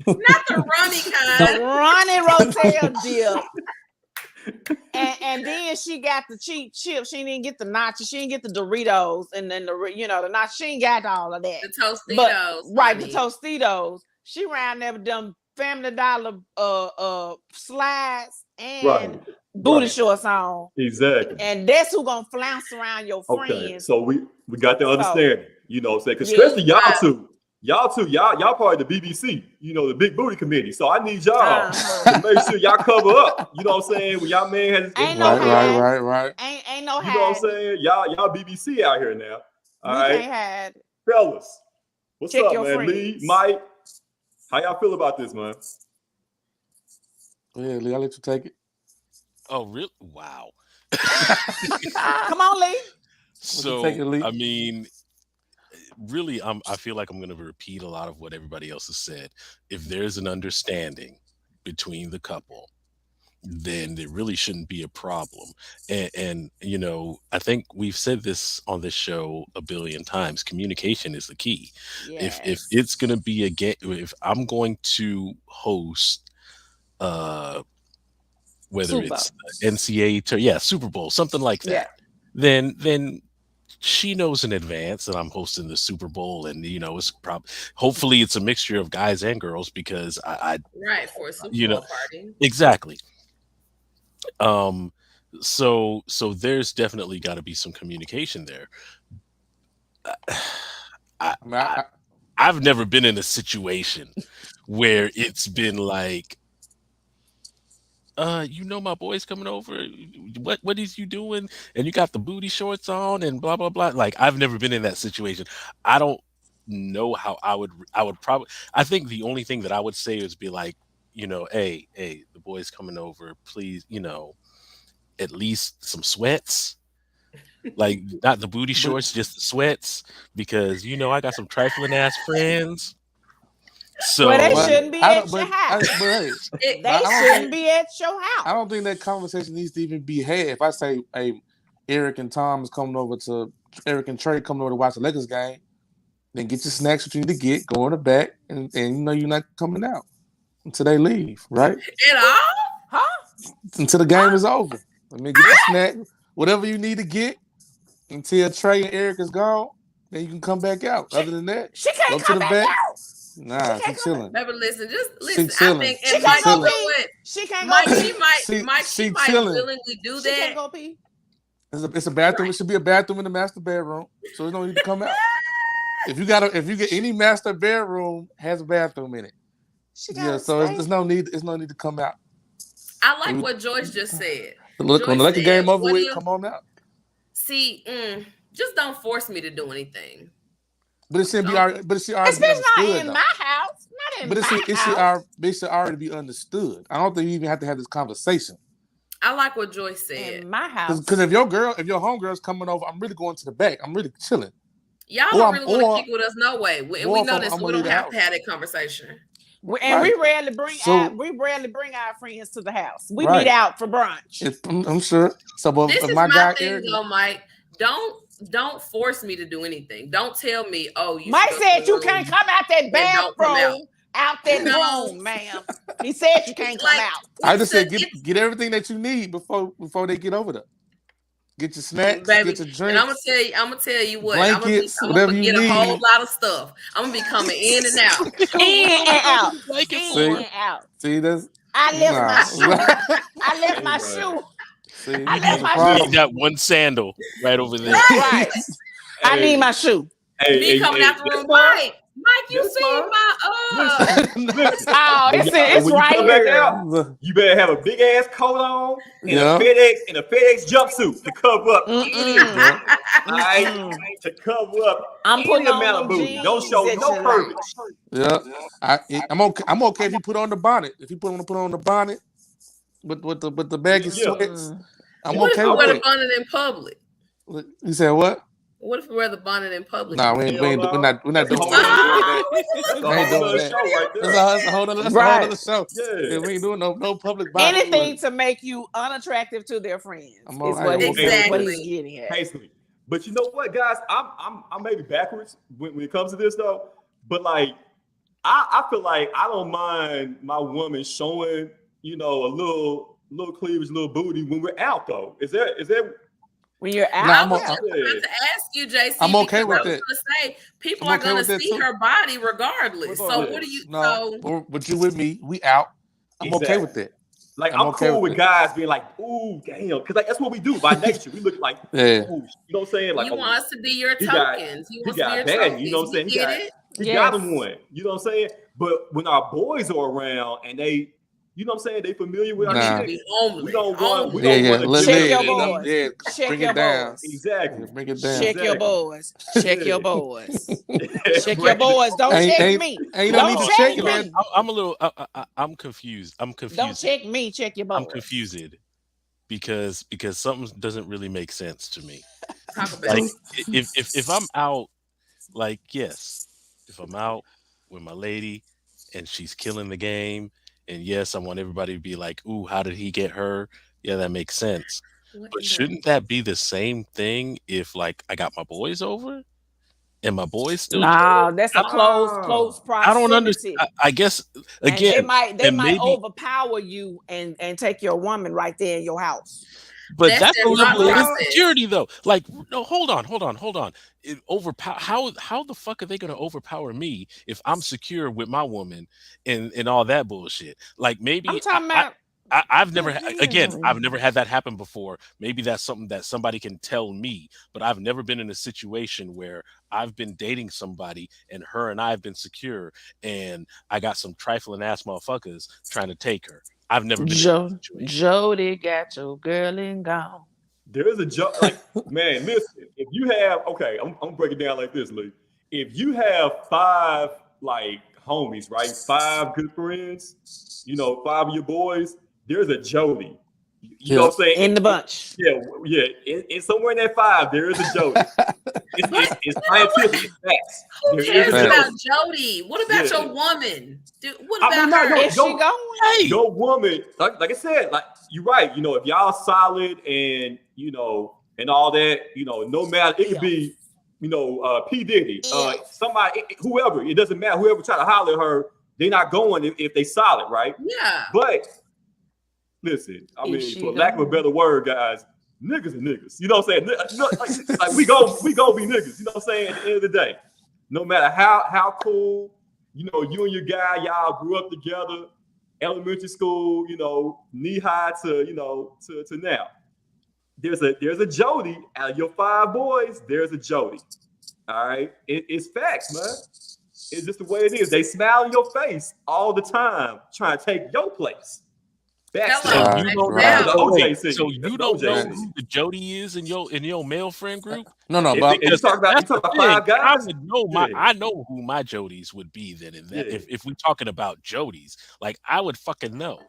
Not the Ronnie kind. The Ronnie rotel dip. And then she got the cheap chips. She didn't get the nachos. She didn't get the Doritos, and then the nachos. She ain't got all of that. The Tostitos, the Tostitos. She ran there with them Family Dollar slides and booty shorts on. Exactly. And that's who gonna flounce around your friends. Okay. So we got to understand. You know what I'm saying? Because especially y'all two. Y'all part of the BBC, the big booty committee. So I need y'all to make sure y'all cover up. You know what I'm saying? When y'all man has ain't no right. Ain't no You know what I'm saying? Y'all BBC out here now. All right, can't hide. Fellas, what's Check up, your man? friends. Lee, Mike, how y'all feel about this, man? Yeah, Lee, I'll let you take it. Oh, really? Wow. Come on, Lee. So, take it, Lee. I mean, really, I feel like I'm going to repeat a lot of what everybody else has said. If there's an understanding between the couple, then there really shouldn't be a problem. And I think we've said this on this show a billion times. Communication is the key. Yes. If it's going to be a game, if I'm going to host, whether it's NCAA, Super Bowl, something like that, then she knows in advance that I'm hosting the Super Bowl, and it's hopefully it's a mixture of guys and girls because I for a Super Bowl party. Exactly. So there's definitely got to be some communication there. I've never been in a situation where it's been like, my boy's coming over. What is you doing? And you got the booty shorts on and blah blah blah. Like, I've never been in that situation. I don't know how I would probably. I think the only thing that I would say is be like, hey, the boy's coming over. Please, at least some sweats. Like, not the booty shorts, just the sweats, because I got some trifling ass friends. So Well, they But shouldn't be I at don't. your But house. hey, It- They I don't shouldn't think be at your house. I don't think that conversation needs to even be had. If I say, "Hey, Eric and Tom is coming over to Eric and Trey coming over to watch the Lakers game," then get your snacks what you need to get, go in the back, and you know you're not coming out until they leave, right? at all? Huh? Until the game is over. I mean, get your snack, whatever you need to get until Trey and Eric is gone. Then you can come back out. Other than that, She can't go to come the back back. out. Nah, She can't she's come chilling. Baby, listen, just She listen. I chilling. think, She and can't Mike, go you know pee. what? She can't Mike, go she pee. might, Mike, she she might chilling. willingly do She can't that. go pee. It's a bathroom. It should be a bathroom in the master bedroom, so it don't need to come out. If you get any master bedroom has a bathroom in it, She yeah. gotta So stay. it's no need. It's no need to come out. I like what Joyce just said. Look, when the Joyce Laker game said, over what do with, you- come on out. See, just don't force me to do anything. But it shouldn't be. But it should already be Especially not understood. in though. my house. Not in But my it house. should already be understood. I don't think you even have to have this conversation. I like what Joyce said. In my house. Because if your homegirl's coming over, I'm really going to the back. I'm really chilling. Y'all Or don't I'm- really want or- to kick with us no way. And we or know if this. I'm We gonna don't leave the have to house. have that conversation. And we Right. rarely bring So- we rarely bring our friends to the house. We Right. meet out for brunch. I'm sure. So, but This if is my my guy thing, Eric, though, Mike. Don't force me to do anything. Don't tell me, oh, you. Mike should go said to the you room. can't come out that And don't come bathroom. Out that No. room, ma'am. He said you can't come Like, out. I just said it's- get everything that you need before they get over there. Get your snacks, baby, get your and drinks. I'm gonna tell you what. Blankets, I'm whatever gonna you forget a whole need. lot of stuff. I'm gonna be coming in and out. In and out. Like it In for? and out. See, that's I left my nah. shoe. I left my Right. shoe. See, I that's left a my You problem. got one sandal right over there. Right. I need my shoe. Me coming out the room, Mike. Mike, you That's see fine. my Listen, Oh, when it's you right come back here. out, you better have a big ass coat on and Yeah. a FedEx jumpsuit to cover up any Mm-mm. alright, to cover up I'm any putting on amount them of booty. jeans Don't show that no you curvage. like. Yeah, I'm okay. I'm okay if you put on the bonnet. If you put on the bonnet with the baggy Yeah. sweats, I'm What if okay we with wear the that. bonnet in public? You said what? What if we wear the bonnet in public? Nah, we're not doing That's a that. whole We ain't doing that. That's a We whole ain't doing other that. show right there. That's a whole other Right. show. Yeah. We ain't doing no public bonnet. Anything to make you unattractive to their friends I'm is all what, right. he's, Exactly. what he's getting at. Basically. But you know what, guys? I'm maybe backwards when it comes to this though. But like, I feel like I don't mind my woman showing, you know, a little cleavage, little booty when we're out though. Is that When you're out, Nah, I I'm was a- just about to ask you, JC. I'm okay because with I was that. gonna say people I'm are okay gonna with that see too. her body regardless. So Regardless. what do you? No, but you with me? We out. I'm okay with that. Like I'm I'm okay cool with with it. guys being like, ooh, damn, because like that's what we do by nature. We look like, Yeah. ooh, you know what I'm saying? Like, you oh, want us to be your he got- tokens. You he want us to got be your bad, trophies. you know what I'm saying? We He get got- it. he Yes. got him one. You know what I'm saying? But when our boys are around and they, you know what I'm saying, they familiar with our Nah. shit, Be homeless. we don't want Homeless. we Yeah. don't want to Check give your them- boys. Yeah. check Bring your it down. boys. Exactly. Bring it down. Check your Exactly. boys. Check Yeah. your boys. Check your Right. boys. Don't Ain't- check ain't- me. Ain't no Don't need to check check it, me. man. I'm a little. I'm confused. I'm confused. Don't check me. Check your boys. I'm confused because something doesn't really make sense to me. Talk about Like it. if I'm out, like yes, if I'm out with my lady and she's killing the game, and yes, I want everybody to be like, "Ooh, how did he get her?" Yeah, that makes sense. What But in shouldn't that be the same thing if like I got my boys over and my boys still? Nah, that's a Ah. close proximity. I don't understand. I guess And again, they and might maybe- overpower you and take your woman right there in your house. but That's that's their a level thought of process. insecurity, though. Like, no, hold on. It overpower. How the fuck are they going to overpower me if I'm secure with my woman and all that bullshit? Like maybe I'm talking about. I've never Yeah. I've never had that happen before. Maybe that's something that somebody can tell me, but I've never been in a situation where I've been dating somebody and her and I have been secure and I got some trifling ass motherfuckers trying to take her. I've never been in that situation. Jody got your girl and gone. There is a joke, like, man, listen, if you have, okay, I'm gonna break it down like this, Lee. If you have 5 like homies, right? 5 good friends, you know, 5 of your boys, there's a Jody. You know what I'm saying? In the bunch. Yeah. In somewhere in that 5, there is a Jody. It's scientific. It's facts. Who There cares is a about Jody. Jody? What about Yeah. your woman? Dude, what I mean, about her? Is she going? Hey, Your woman, like I said, like you're right. You know, if y'all solid and you know and all that, you know, no matter it could be, you know, P Diddy, somebody, whoever. It doesn't matter. Whoever try to holler at her, they're not going if they solid, right? Yeah. But listen, I Is mean, she for lack of a going? better word, guys, niggas are niggas. You know what I'm saying? Like we gonna be niggas. You know what I'm saying? At the end of the day, no matter how cool, you know, you and your guy, y'all grew up together, elementary school, you know, knee high to you know to now. There's a Jody out of your 5 boys. There's a Jody. All right, it's facts, man. It's just the way it is. They smile in your face all the time, trying to take your place. That's Hello. so the you don't That's know. what the OJ Wait, scene. so That's you the don't OJ know scene. who the Jody is in your male friend group? No, And but you talk about That's the 5 thing. I guys. would know Yeah. I know who my Jodies would be then. In that, Yeah. if we're talking about Jodies, like I would fucking know.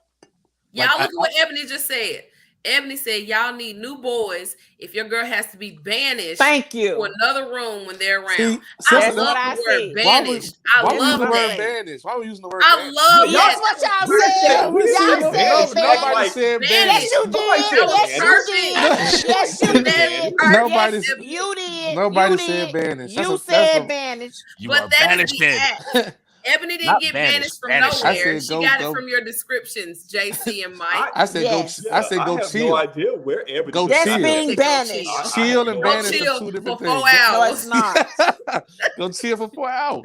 Y'all Like, look at what Ebony just said. Ebony said y'all need new boys if your girl has to be banished Thank to you. another room when they're around. See, I That's love what the I word said. banished. I why we using love the word that. banished? Why we using the word I banished? love Y'all- that. That's what y'all We didn't said. say- we didn't Y'all say said banished. Nobody banished. said Banished. banished. Yes, you did. Nobody said Yes, you banished. did. Yes, you Nobody did. said Nobody Yes, said- you did. Nobody You said did. banished. You That's said a- banished. you But are that is banished. the act. Ebony didn't Not get banished, banished from banished. nowhere. I said She go- got it go- from your descriptions, JC and Mike. I said Yes. go. I said I go have chill. no idea where Ebony Go just That's got chill. that. being Said go banished. chill. Chill and Go banished are chill 2 for different 4 things. hours. No, it's not. Go chill for 4 hours.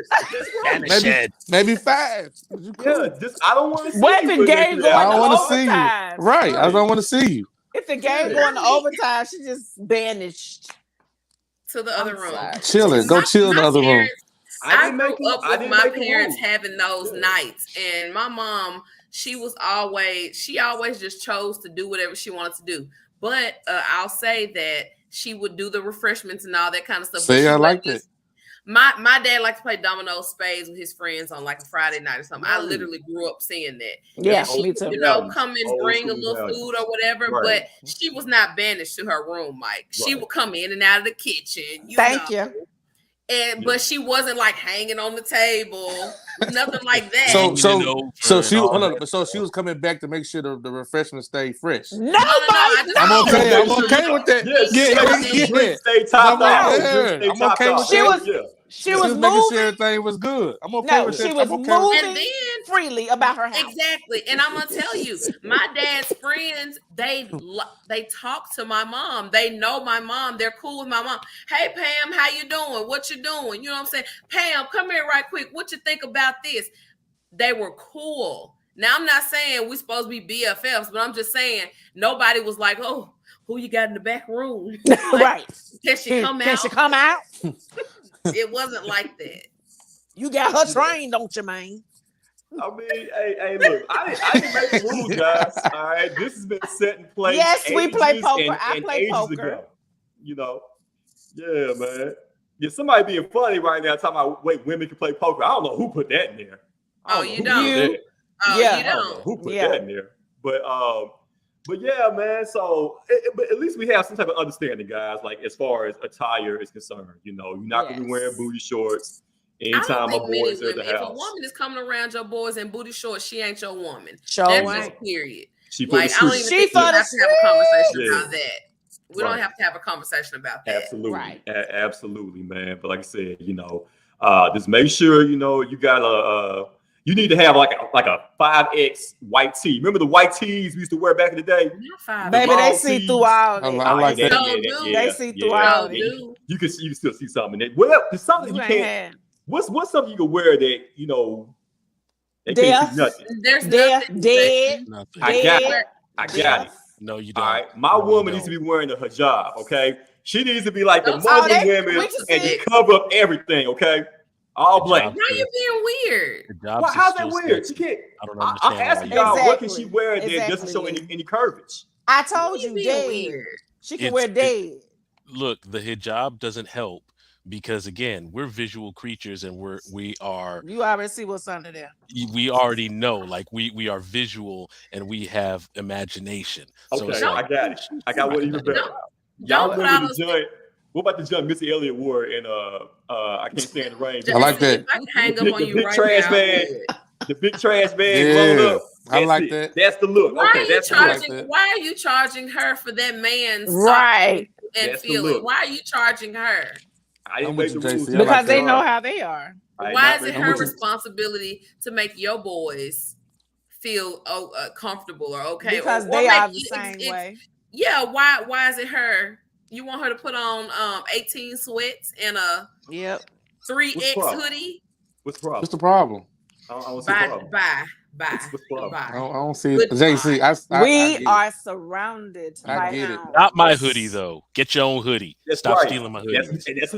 Banished. Maybe 5. You cool. Yeah, just I don't want to see What you if for the the next game 3 I going don't to hours. want to see you. overtime? Right. I don't want to see you. If the game Yeah. going to overtime, she just banished. To the other I'm room. sorry. Chilling. Go chill in the other room. Parents, I didn't grew make a- up I with didn't my make a parents rule. having those Yeah. nights, and my mom, she always just chose to do whatever she wanted to do. But I'll say that she would do the refreshments and all that kind of stuff. but See, she I wasn't like that. just- My dad liked to play dominoes, spades with his friends on like a Friday night or something. I Right. literally grew up seeing that. Yeah, And she me would, too. you know, Values. come and Old bring a school little values. food or whatever, Right. but she was not banished to her room, Mike. She Right. would come in and out of the kitchen. Thank know. you. And Yeah. but she wasn't like hanging on the table, nothing like that. So Hanging it over so and she all hold on, that but so she was coming back to make sure the refreshments stay fresh. No, I Mike, just- I'm no. okay. I'm okay with that. Yes, Yeah, yes, yeah. the drinks stay topped I'm off. okay. The drinks stay I'm topped okay with off. She that. was- Yeah. She She was was making sure moving. everything was good. I'm okay No, with she that. was I'm okay with moving And then freely about her house. exactly, and I'm gonna tell you, my dad's friends, they talk to my mom. They know my mom. They're cool with my mom. Hey Pam, how you doing? What you doing? You know what I'm saying? Pam, come here right quick. What you think about this? They were cool. Now I'm not saying we're supposed to be BFFs, but I'm just saying nobody was like, oh, who you got in the back room? Like, Right. Can she come Can out? she come out? It wasn't like that. You got her trained, don't you, man? I mean, hey, look, I didn't make the rules, guys. All right, this has been set in place. Yes, we play ages poker. I and play ages poker. ago. You know, yeah, man. Yeah, somebody being funny right now talking about wait, women can play poker. I don't know who put that in there. I Oh, know you who don't? put that. Oh, Yeah. you I don't know don't. who put Yeah. that in there. But yeah, man. So, but at least we have some type of understanding, guys. Like as far as attire is concerned, you know, you're not gonna be wearing Yes. booty shorts I anytime don't my think many boys are at the women. If a house. woman is coming around your boys in booty shorts, she ain't your woman. Show That's ain't. just period. She for Like the I don't streets. even She think we for have the to have a conversation streets. about that. We Right. don't have to have a conversation about that. Absolutely, Right. Absolutely, man. But like I said, you know, just make sure you know you got you need to have like a 5X white tee. Remember the white tees we used to wear back in the day? Not five. Baby, long they see tees. through all I that. like that. So do. They see through yeah. all So that. do. You can still see something in it. Well, there's something You you ain't can't. had. What's something you can wear that you know they can't Death. see nothing? There's Dead, nothing. dead, Nothing. I got dead. it. I got it. No, you All don't. right, my No, you woman needs to don't. be wearing a hijab. Okay, she needs to be like the Don't- Muslim they- women we and can just see- cover up everything. Okay, all black. Hijab. Now you're being weird. Hijabs Well, is how's that still weird? sexy. She can't. I don't I'm understand. asking why y'all, you- what can she wear that Exactly. doesn't show any curvage? I told you, You being dead. weird. She can It's- wear it- dead. Look, the hijab doesn't help because again, we're visual creatures, and we are You already see what's under there. we already know, like we are visual and we have imagination. So it's Okay, like I got it. I got one even better. Y'all Don't put remember all the those. joint? What about the joint Missy Elliott wore in I Can't Stand the Rain? I like Jesse, that. if I can hang The up on you big right trash now, man. I would. The big trash bag blown Yeah, up. I That's like it. that. That's the look. Why are Okay, you that's the I like look. charging? that. Why are you charging her for that man's Right. and That's the feeling? look. Why are you charging her? I didn't I'm make with the you, rules. JC. I Because like they that. know how they are. I did Why not is make it the her rules. responsibility to make your boys feel comfortable or okay? Because or they make are the same way. Yeah, why is it her? You want her to put on 18 sweats and a Yep. 3X What's the problem? hoodie? What's the problem? What's the problem? I don't see the Bye, problem. bye, What's the problem? bye. I don't see it. Goodbye. JC, I We get it. are surrounded I by get it. hounds. not my hoodie though. Get your own hoodie. That's Stop right. stealing my That's hoodies. that's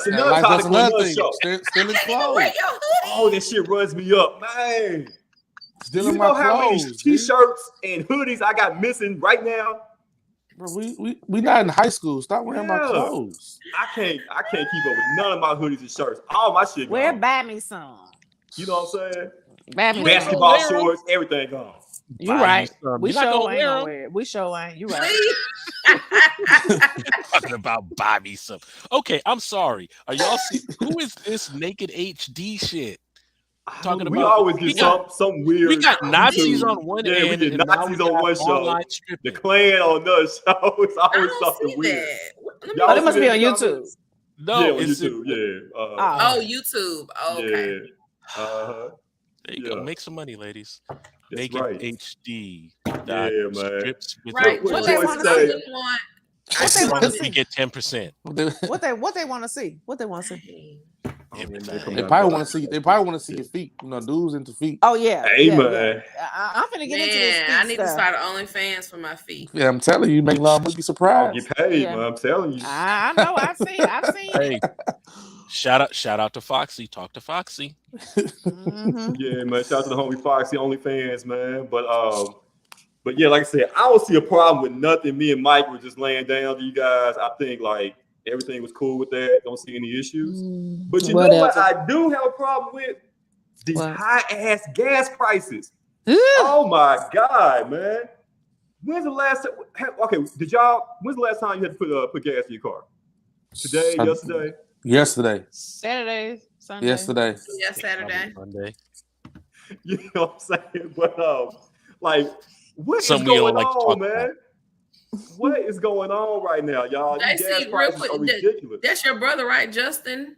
And another like, that's topic on another another thing. show. Stealing Wear clothes. your hoodie. Oh, that shit runs me up, man. Do Stealing you my know how many clothes. G. t-shirts and hoodies I got missing right now? Bro, we not in high school. Stop wearing my Yeah. clothes. I can't keep up with none of my hoodies and shirts. All my shit Where gone. buy me some? You know what I'm saying? Buy me Basketball wear 'em. shorts, everything gone. You Buy you right. some. We You're not sure gonna ain't wear gonna 'em. wear it. We sure ain't. You right. Please. Talking about buy me some. Okay, I'm sorry. Are y'all see who is this naked HD shit? Talking We about always we get got some weird. we got Nazis YouTube. on one Yeah, we end, get and now Nazis we on got one show. online The stripping. Klan on another show. It's I always don't something see weird. that. Let me Y'all Oh, they see must that be on in the YouTube. comments? No, Yeah, on it's YouTube. Yeah. Oh, YouTube. Okay. Yeah. there you go. Yeah. Make some money, ladies. That's Naked right. HD. Yeah, man. Strips with Right. What What Joyce, they Joyce want to say? see? wouldn't want. What they want to we see? get 10%. What they want to see? What they want to see? Everything. They probably want to see. They probably want to see your feet. You know, dudes into feet. Oh yeah. Hey, yeah, man. yeah. I'm finna get into this Man, feet I need to stuff. start OnlyFans for my feet. Yeah, I'm telling you, you make a lot of money. Be I'll surprised. get paid, Yeah. man. I'm telling you. I know. I've seen Hey, it. shout out to Foxy. Talk to Foxy. Mhm. Yeah, man. Shout out to the homie Foxy OnlyFans, man. But yeah, like I said, I don't see a problem with nothing. Me and Mike were just laying down to you guys. I think like everything was cool with that. Don't see any issues. But you know what I do have a problem with? These What? high ass gas prices. Oh my God, man. When's the last time? Okay, when's the last time you had to put gas in your car? Today, yesterday? Yesterday. Saturday, Sunday. Yesterday. Yeah, Saturday. Monday. You know what I'm saying? But like, what is Something we going don't like to on, talk man? about. What is going on right now, y'all? These JC, gas real prices quick, are ridiculous. That's your brother, right, Justin?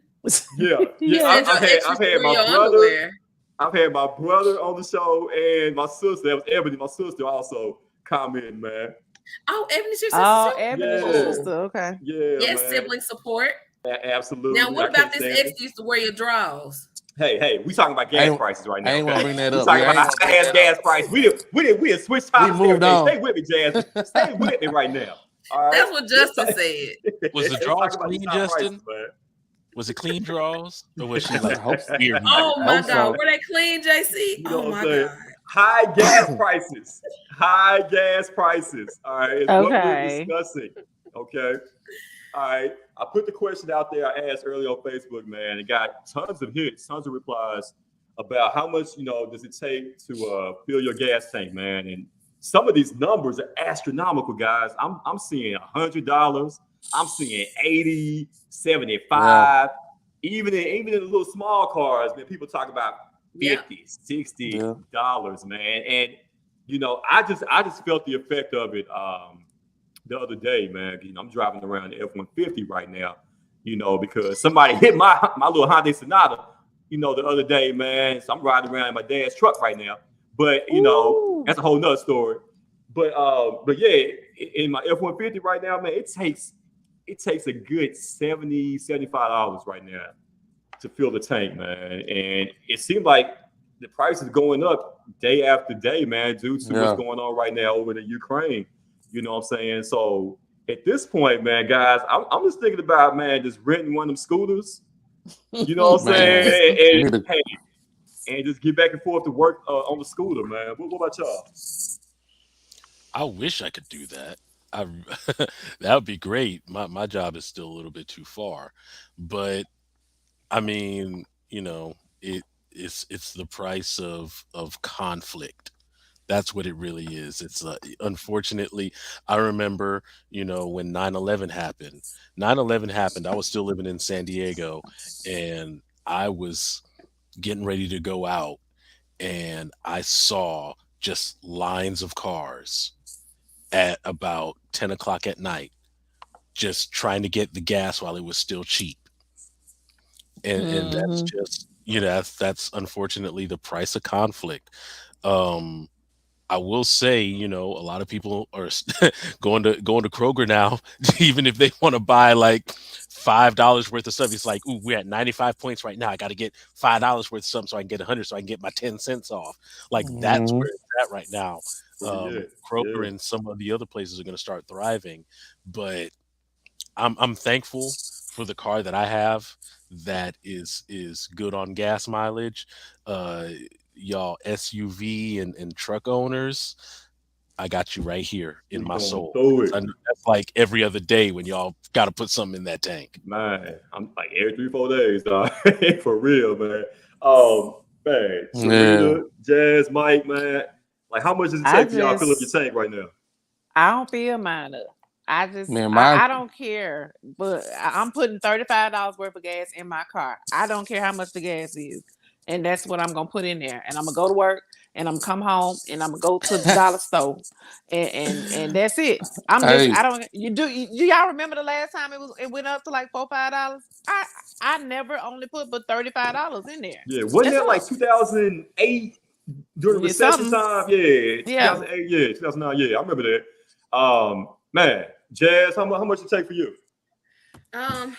Yeah, Yeah. I've Send your had extras my through your brother. underwear. I've had my brother on the show and my sister. That was Ebony. My sister also commented, man. Oh, Ebony's your sister. Oh, Ebony's your Yeah. sister. Okay. Yeah, Yes, man. sibling support. Absolutely. Now, what I about can't this stand ex it. used to wear your drawers? Hey, we talking about I gas ain't- prices right I now. ain't gonna Okay? bring that We up. talking Yeah, I about ain't gonna bring high that gas up. prices. We did switch topics. We moved on. Stay with me, Jazz. Stay with me right now. All right. That's what Justin said. Was the Let's drawers talk about these clean, high Justin? prices, man. Was it clean draws? Or was she like I hope so. weird? Oh I my hope God, so. were they clean, JC? You know Oh what my I'm saying? God. High gas prices. High gas prices. All right. It's what we're Okay. discussing. Okay. All right. I put the question out there I asked earlier on Facebook, man, and got tons of hits, tons of replies about how much, does it take to fill your gas tank, man. And some of these numbers are astronomical, guys. I'm seeing $100. I'm seeing 80, 75. Even in the little small cars, man, people talk about 50, $60, man. And I just felt the effect of it the other day, man. I'm driving around the F-150 right now, because somebody hit my little Hyundai Sonata, the other day, man. So I'm riding around in my dad's truck right now. But that's a whole nother story. But yeah, in my F-150 right now, man, it takes a good $70, $75 right now to fill the tank, man. And it seemed like the price is going up day after day, man, due to what's going on right now over in Ukraine. You know what I'm saying? So at this point, man, guys, I'm just thinking about, man, just renting one of them scooters. You know what I'm saying? And just get back and forth to work on the scooter, man. What about y'all? I wish I could do that. I that would be great. My job is still a little bit too far, but I mean, it's the price of conflict. That's what it really is. It's unfortunately, I remember, when 9/11 happened. 9/11 happened. I was still living in San Diego, and I was getting ready to go out, and I saw just lines of cars at about 10 o'clock at night, just trying to get the gas while it was still cheap. And that's Mhm. just, that's unfortunately the price of conflict. Um, I will say, a lot of people are going to Kroger now, even if they want to buy like $5 worth of stuff. It's like, ooh, we're at 95 points right now. I got to get $5 worth of something so I can get 100, so I can get my 10 cents off. Like that's Mhm. where it's at right now. Yeah, Kroger yeah. and some of the other places are going to start thriving, but I'm thankful for the car that I have that is good on gas mileage. Uh, y'all SUV and truck owners, I got you right here in We my going soul. through 'Cause it. I know that's like every other day when y'all got to put something in that tank. Man, I'm like every 3, 4 days, dog. For real, man. Man, Yeah, Serena, Jazz, Mike, man. Like, how much does it I take for y'all to fill up your just tank right now? I don't feel mine up. I just man, my I don't care, but I'm putting $35 worth of gas in my car. I don't care how much the gas is, and that's what I'm gonna put in there. And I'm gonna go to work, and I'm gonna come home, and I'm gonna go to the dollar store, and that's it. hey, I don't do y'all remember the last time it went up to like $4, $5? I never only put but $35 in there. Yeah, wasn't That's that like all. 2008 during the Yeah, recession something. time? Yeah, Yeah. 2008, yeah, 2009, yeah, I remember that. Man, Jazz, how much it take for you? Um,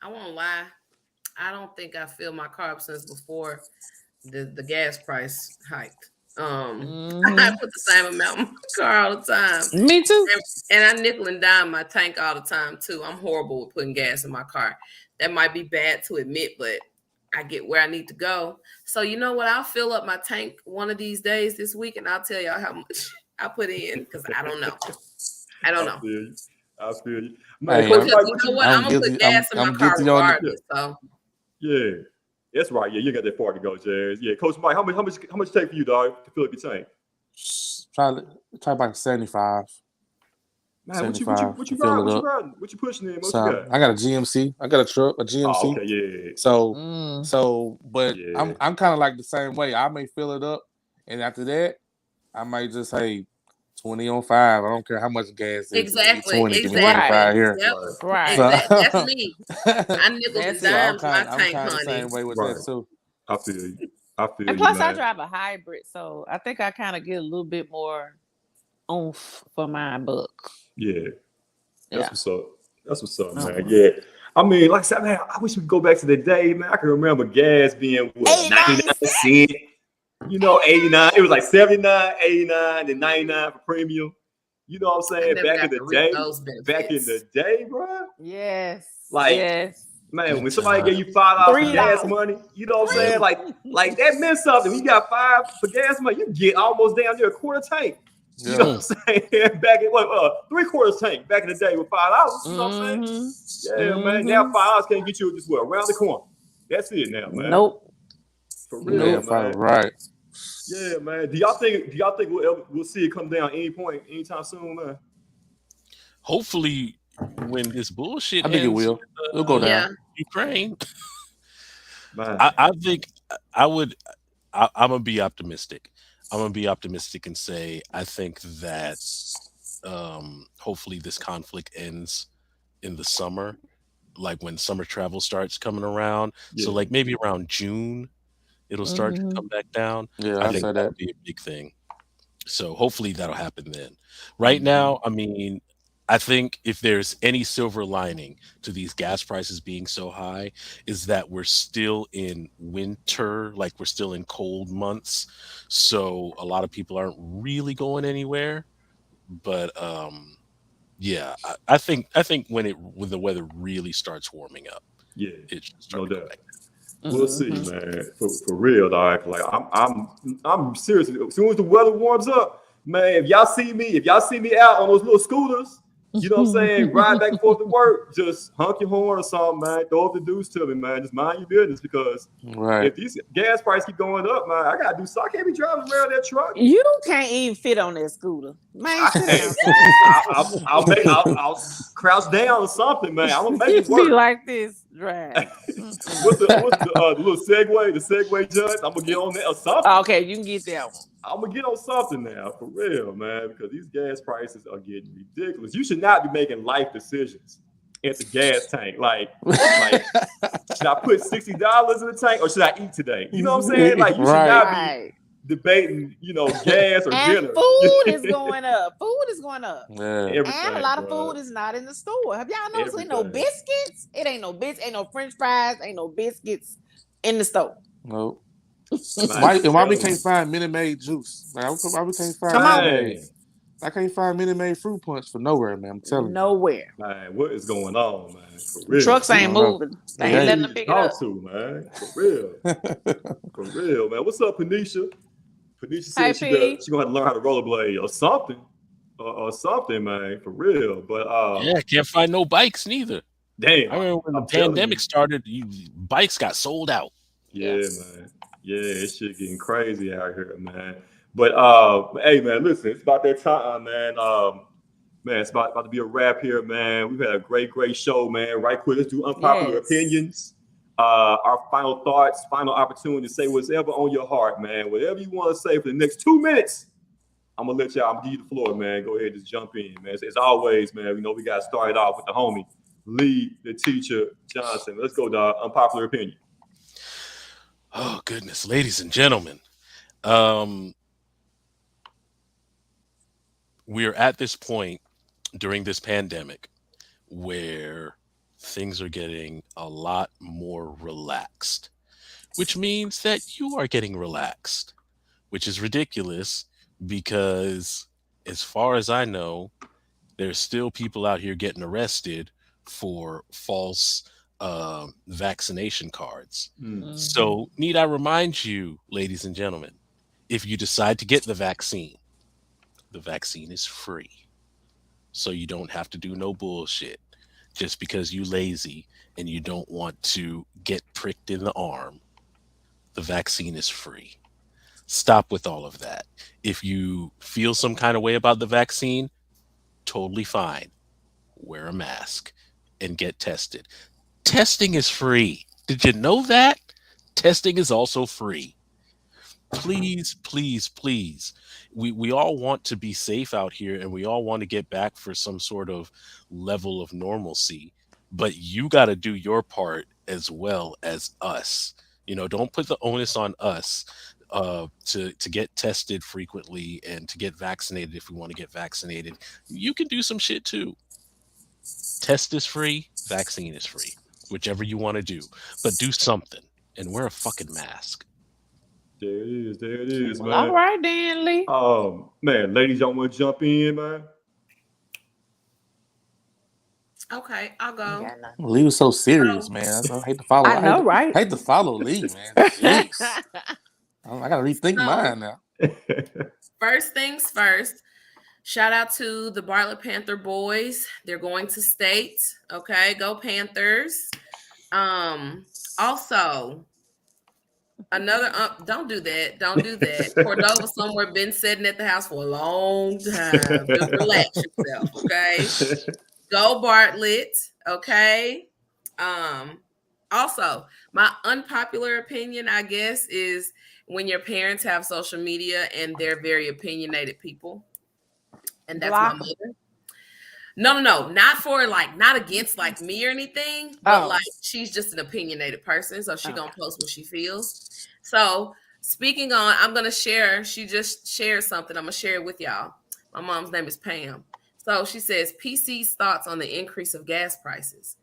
I won't lie. I don't think I filled my car up since before the gas price hiked. I Hmm. put the same amount in my car all the time. Me too. And I nickel and dime my tank all the time too. I'm horrible with putting gas in my car. That might be bad to admit, but I get where I need to go. So you know what? I'll fill up my tank one of these days this week, and I'll tell y'all how much I put in because I don't know. I don't I know feel you. I feel you. Man, hey, Coach because Mike, you what know you? what? I'm I'm gonna put guilty. gas in my I'm car guilty on it. Yeah, regardless. So yeah, that's right. Yeah, you got that far to go, Jazz. Yeah, Coach Mike, how much it take for you, dog, to fill up your tank? Try about 75, Man, what you what you 75 what to you fill ride? it What you up. riding? What you pushing in? What you So got? I got a GMC. I got a truck, a Oh, GMC. okay, yeah, So Mm. but yeah. I'm kind of like the same way. I may fill it up, and after that, I might just say 20 on 5. I don't care how much gas it is. Give me exactly, 20. Give me Right. 25 here. Yep, Right, Right. So That's me. I nickels and That's so it. dimes my I'm tank, kind of the honey. same way with that right. too. I feel you. I feel And you, plus, I man. drive a hybrid, so I think I kind of get a little bit more oomph for my buck. Yeah, that's Yeah. what's up. That's what's up, man. Mhm. Yeah. I mean, like I said, man, I wish we could go back to the day, man. I can remember gas being what, 89 99 cents. cents. 89. It was like 79, 89, and 99 for premium. You know what I'm I saying? never Back in got the to reap day, those back in the benefits. day, bro. Yes. Like, Yes. man, Good when somebody gave time. you $5 for gas $3. money, you know what I'm saying? Yep. Like that meant something. When you got five for gas money, you get almost down near a quarter tank. You know Yeah. Mm. what I'm saying? Back in what 3/4 tank back in the day with $5. You know what I'm saying? Mm-hmm. Yeah, man. Now Mm-hmm. $5 can't get you just what around the corner. That's it now, man. Nope. For real, Man, Nope. man. right. Yeah, man. Do y'all think we'll see it come down any point anytime soon, man? Hopefully, when this bullshit I think it ends will. It'll go with Yeah. down. Ukraine, Man. I think I would. I'm gonna be optimistic. I'm gonna be optimistic and say I think that hopefully this conflict ends in the summer, like when summer travel starts coming around. So Yeah. like maybe around June, it'll start to Mm-hmm. come back down. Yeah, I I Yeah. think say that'll that. be a big thing. So hopefully that'll happen then. Right Mhm. now, I mean, I think if there's any silver lining to these gas prices being so high, is that we're still in winter, like we're still in cold months. So a lot of people aren't really going anywhere. But yeah, I think when the weather really starts warming up, Yeah. it should start No to go doubt. back. We'll see, Mm-hmm. man. For real, dog. Like I'm serious. As soon as the weather warms up, Man, if y'all see me out on those little scooters, you know what I'm saying, ride back and forth to work, just honk your horn or something, man. Throw up the deuce to me, man. Just mind your business, because if these gas prices keep going up, man, I gotta do so. I can't be driving around that truck. You can't even fit on that scooter, man. Sit down. I'll crouch down or something, man. I'm gonna make it work. Be like this, drive. what's the little Segway? The Segway judge? I'm gonna get on that or something. Okay, you can get that one. I'm gonna get on something now, for real, man, because these gas prices are getting ridiculous. You should not be making life decisions at the gas tank. Like should I put $60 in the tank or should I eat today? You know what I'm saying? Like, you should not be debating, gas or dinner. Food is going up. Food is going up. Yeah. And a lot of food is not in the store. Have y'all noticed? Ain't no biscuits. It ain't no biscuits. Ain't no French fries. Ain't no biscuits in the store. Nope. Why we can't find Minute Maid juice? Why we can't find Minute Maid? I can't find Minute Maid fruit punch for nowhere, man. I'm telling you. Nowhere. Man, what is going on, man? For real. Trucks ain't moving. They ain't letting them pick it up. Man. For real. For real, man. What's up, Panisha? Panisha said she's gonna have to learn how to rollerblade or something. Or something, man. For real. But can't find no bikes neither. Damn. I remember when the pandemic started, bikes got sold out. Yeah, man. Yeah, it's shit getting crazy out here, man. But hey, man, listen, it's about that time, man. Man, it's about to be a wrap here, man. We've had a great show, man. Right quick, let's do unpopular opinions. Our final thoughts, final opportunity to say whatever on your heart, man. Whatever you want to say for the next 2 minutes, I'm gonna give you the floor, man. Go ahead, just jump in, man. As always, man, we got to start it off with the homie, Lee, the teacher, Johnson. Let's go, dog. Unpopular opinion. Oh, goodness, ladies and gentlemen. We're at this point during this pandemic where things are getting a lot more relaxed, which means that you are getting relaxed, which is ridiculous because, as far as I know, there's still people out here getting arrested for false vaccination cards. Mm-hmm. So need I remind you, ladies and gentlemen, if you decide to get the vaccine is free. So you don't have to do no bullshit just because you lazy and you don't want to get pricked in the arm. The vaccine is free. Stop with all of that. If you feel some kind of way about the vaccine, totally fine. Wear a mask and get tested. Testing is free. Did you know that? Testing is also free. Please, please, please. We all want to be safe out here and we all want to get back for some sort of level of normalcy. But you got to do your part as well as us. Don't put the onus on us to get tested frequently and to get vaccinated if we want to get vaccinated. You can do some shit too. Test is free. Vaccine is free. Whichever you want to do. But do something and wear a fucking mask. There it is, man. All right, then, Lee. Man, ladies, y'all want to jump in, man? Okay, I'll go. Lee was so serious, man. I hate to follow. I know, right? Hate to follow Lee, man. Jeez. I gotta rethink mine now. First things first. Shout out to the Bartlett Panther boys. They're going to state. Okay, go Panthers. Also, another don't do that. Cordova somewhere been sitting at the house for a long time. Just relax yourself, okay? Go Bartlett, okay? Also, my unpopular opinion, I guess, is when your parents have social media and they're very opinionated people. And that's my mother. No, not against like me or anything, but like she's just an opinionated person, so she gonna post what she feels. So speaking on, I'm gonna share. She just shared something. I'm gonna share it with y'all. My mom's name is Pam. So she says PC's thoughts on the increase of gas prices.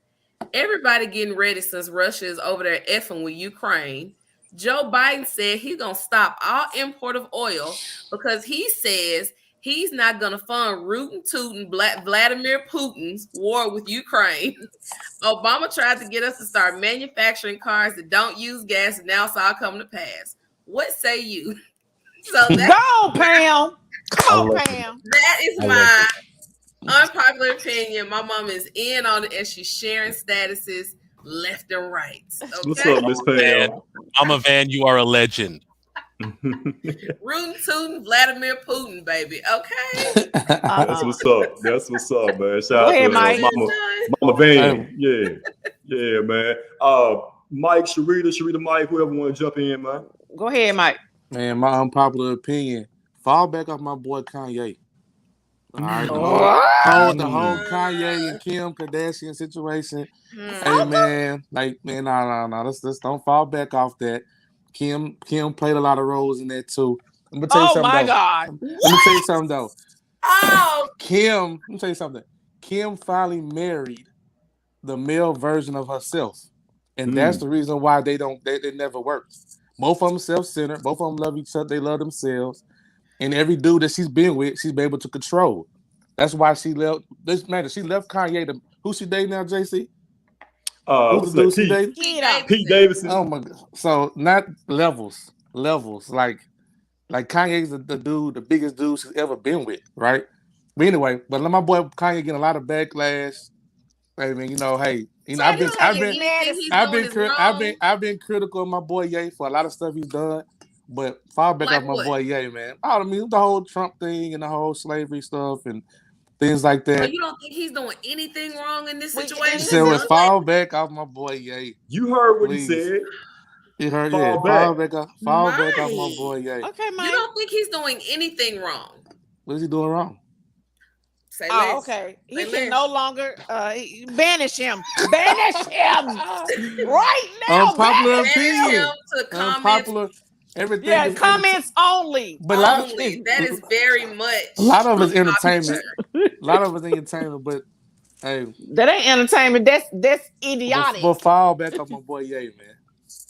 Everybody getting ready since Russia is over there effing with Ukraine. Joe Biden said he's gonna stop all import of oil because he says he's not going to fund rootin' tootin' Vladimir Putin's war with Ukraine. Obama tried to get us to start manufacturing cars that don't use gas, and now it's all coming to pass. What say you? So go, Pam. Come on, love Pam. That is I love my unpopular opinion. My mom is in on it and she's sharing statuses left and right. What's Okay. up, Miss Pam? I'm a Van. You are a legend. Rootin' tootin' Vladimir Putin, baby. Okay. That's what's up. That's what's up, man. Shout Go out ahead, to Mike. Mama Van. Yeah, man. Mike, Sharita, Mike, whoever want to jump in, man. Go ahead, Mike. Man, my unpopular opinion. Fall back off my boy Kanye. All right, the whole Kanye and Kim Kardashian situation. Hey man, no. Let's don't fall back off that. Kim played a lot of roles in that too. I'm gonna tell you something. My God. Let me tell you something though. Oh, Kim, let me tell you something. Kim finally married the male version of herself, and that's the reason why they never worked. Both of them self-centered. Both of them love each other. They love themselves. And every dude that she's been with, she's been able to control. That's why she left. She left Kanye. Who's she dating now, JC? Who's the dude she dating? Pete Davidson. Oh my God! So not levels. Like Kanye's the dude, the biggest dude she's ever been with, right? But anyway, but my boy Kanye getting a lot of backlash. I mean, I've been critical of my boy Ye for a lot of stuff he's done, but fall back off my boy Ye, man. I mean, the whole Trump thing and the whole slavery stuff and things like that. So you don't think he's doing anything wrong in this situation? So fall back off my boy Ye. You heard what he said. You heard, fall back off my boy Ye. Okay, Mike. You don't think he's doing anything wrong? What is he doing wrong? Say less. Okay. He Say can less. no longer banish him. Banish him right now. Unpopular Banish opinion. him to comments. Unpopular. Everything. Yeah, comments only. But Only. That is very much. A lot of it's entertainment. A lot of it's entertainment, but hey, that ain't entertainment. That's idiotic. But fall back on my boy Ye, man.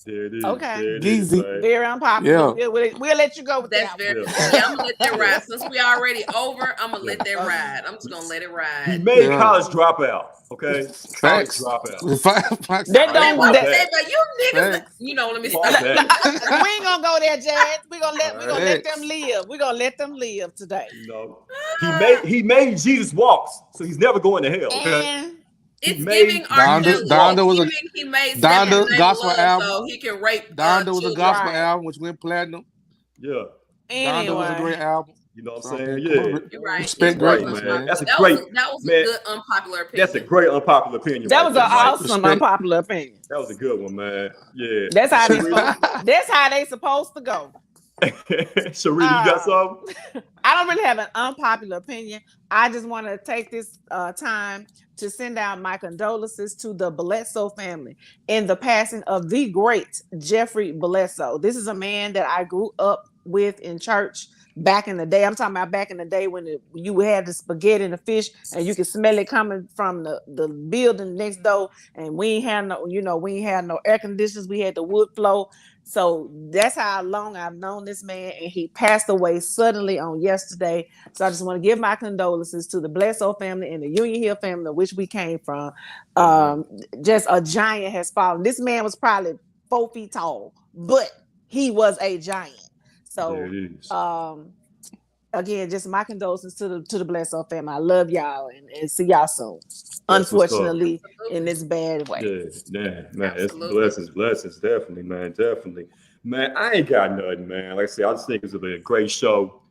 There it is. Okay. Easy. Very unpopular. Yeah. We'll let you go with That's that. very. Yeah, I'm gonna let that ride. Since we already over, I'm gonna let that ride. I'm just gonna let it ride. He made college dropout. Okay, college dropout. That don't. But you niggas, let me stop. We ain't gonna go there, Jazz. We gonna let them live. We gonna let them live today. He made Jesus walks, so he's never going to hell. Okay. And it's giving Donda was he made Donda gospel album, so he can rape. Donda was a gospel album which went platinum. Yeah. Anyway. Donda was a great album. You know what I'm saying? Yeah. You're right. Respect greatness, man. That was a good unpopular opinion. That's a great unpopular opinion. That was an awesome unpopular opinion. That was a good one, man. Yeah. That's how they supposed to go. Sharita, you got something? I don't really have an unpopular opinion. I just want to take this time to send out my condolences to the Bledsoe family in the passing of the great Jeffrey Bledsoe. This is a man that I grew up with in church back in the day. I'm talking about back in the day when you had the spaghetti and the fish and you could smell it coming from the building next door, and we ain't had no air conditioners. We had the wood flow. So that's how long I've known this man, and he passed away suddenly on yesterday. So I just want to give my condolences to the Bledsoe family and the Union Hill family, which we came from. Just a giant has fallen. This man was probably 4 feet tall, but he was a giant. So again, just my condolences to the Bledsoe family. I love y'all and see y'all soon. Unfortunately, in this bad way. Yeah, man. It's blessings, definitely, man. Definitely. Man, I ain't got nothing, man. Like I said, I just think it's a great show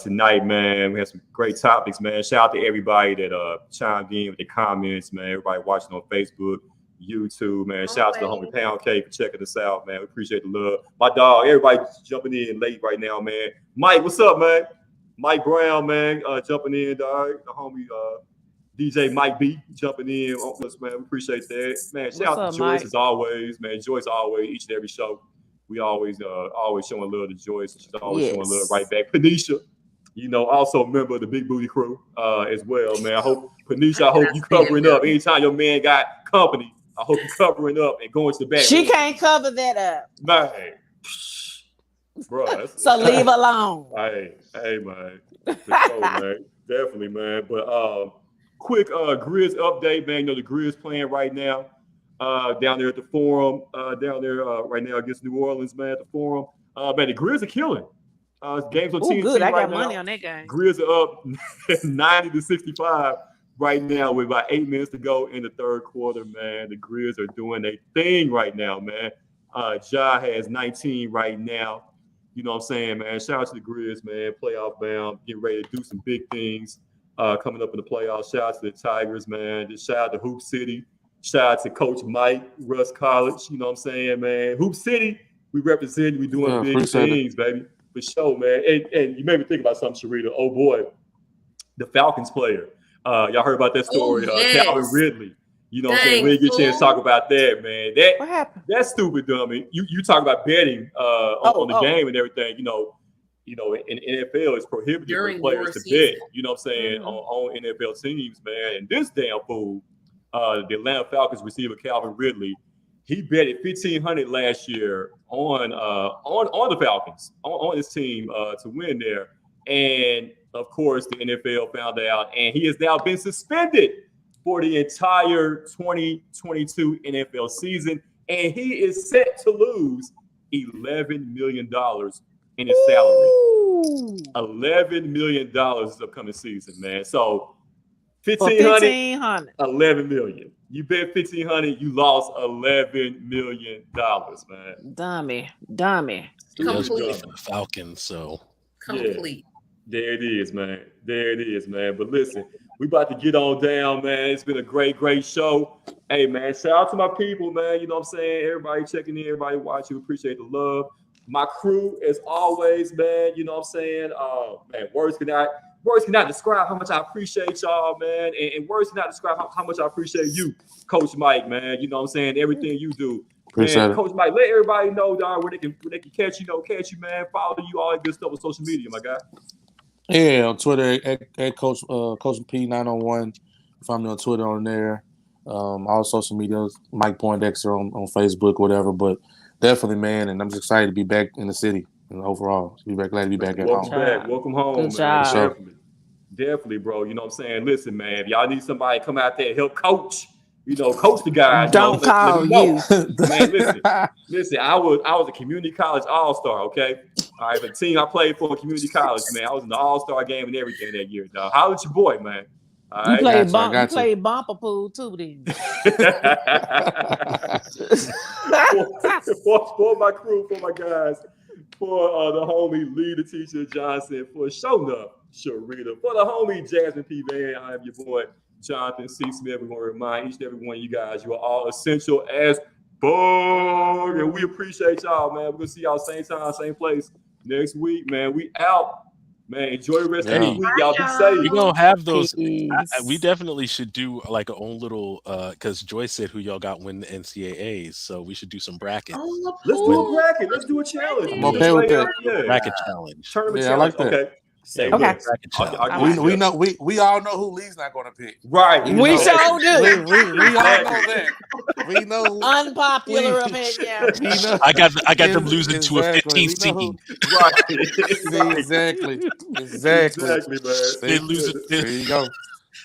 tonight, man. We had some great topics, man. Shout out to everybody that chimed in with the comments, man. Everybody watching on Facebook, YouTube, man. Shout out to the homie Pound Cake for checking us out, man. We appreciate the love. My dog, everybody jumping in late right now, man. Mike, what's up, man? Mike Brown, man, jumping in, dog. The homie DJ Mike B jumping in on us, man. We appreciate that, man. Shout out to Joyce as always, man. Joyce always, each and every show, we always showing love to Joyce. She's always showing love right back. Panisha, also a member of the Big Booty Crew as well, man. I hope you covering up anytime your man got company. I hope you covering up and going to the back. She can't cover that up, man. Bro, so leave alone. Hey, man. Sure, man. Definitely, man. But quick Grizz update, man. The Grizz playing right now down there at the Forum. Right now against New Orleans, man. At the Forum. Man, the Grizz are killing. Games on Oh, TNT good. I right got money now. on that game. Grizz are up 90-65 right now with about 8 minutes to go in the third quarter, man. The Grizz are doing a thing right now, man. Ja has 19 right now. You know what I'm saying, man? Shout out to the Grizz, man. Playoff bound, getting ready to do some big things coming up in the playoffs. Shout out to the Tigers, man. Just shout out to Hoop City. Shout out to Coach Mike, Russ College. You know what I'm saying, man? Hoop City, we represent, we doing big things, baby. For sure, man. And you made me think about something, Sharita. Oh, boy. The Falcons player. Y'all heard about that story. yes. Calvin Ridley. You know what I'm saying? Dang, We didn't get a chance to fool. talk about that, man. What happened? That's stupid, dummy. You talk about betting on the game and everything. You know, in NFL, it's prohibited During for players your to season. bet. You know what I'm saying? On NFL teams, man. And this damn fool, the Atlanta Falcons receiver Calvin Ridley, he betted $1,500 last year on the Falcons on his team to win there. And of course, the NFL found out, and he has now been suspended for the entire 2022 NFL season, and he is set to lose $11 million in his salary. $11 million this upcoming season, man. So $1,500, $11 million. You bet $1,500, you lost $11 million, man. Dummy. Complete. For the Falcons, so Complete. There it is, man. There it is, man. But listen, we about to get on down, man. It's been a great show. Hey, man, shout out to my people, man. You know what I'm saying? Everybody checking in, everybody watching. Appreciate the love. My crew, as always, man. You know what I'm saying? Man, words cannot describe how much I appreciate y'all, man. And words cannot describe how much I appreciate you, Coach Mike, man. You know what I'm saying? Everything you do. Man, Coach Mike, let everybody know, dog, where they can catch you, man. Follow you, all that good stuff on social media, my guy. Yeah, on Twitter at Coach P901. Find me on Twitter on there. All social media, Mike Poindexter on Facebook, whatever. But definitely, man, and I'm just excited to be back in the city. And overall, glad to be back at home. Welcome home, Good man. job. Definitely, bro. You know what I'm saying? Listen, man, if y'all need somebody to come out there and help coach the guys. Don't call let me know. you. Man, listen, I was a community college all-star, okay? All right, the team I played for in community college, man. I was in the all-star game and everything that year, dog. Holla at your boy, man. All right? You played bumper pool too, then. for my crew, for my guys, for the homie Leader Teacher Johnson, for showing up, Sharita, for the homie Jasmine P. Van. I am your boy Jonathan C. Smith. We want to remind each and every one of you guys, you are all essential as bug, and we appreciate y'all, man. We're gonna see y'all same time, same place next week, man. We out, man. Enjoy the rest of the week, y'all. Be safe. We gonna have those. We definitely should do like our own little, because Joyce said who y'all got win the NCAAs, so we should do some brackets. Let's do a bracket. Let's do a challenge. I'm okay with that. Bracket challenge. Tournament challenge. I like that. Okay. Okay. We all know who Lee's not going to pick. Right. We sure do. We all know that. We know unpopular opinion. I got them losing to a 15th team. Right. Exactly, man. They lose. There you go.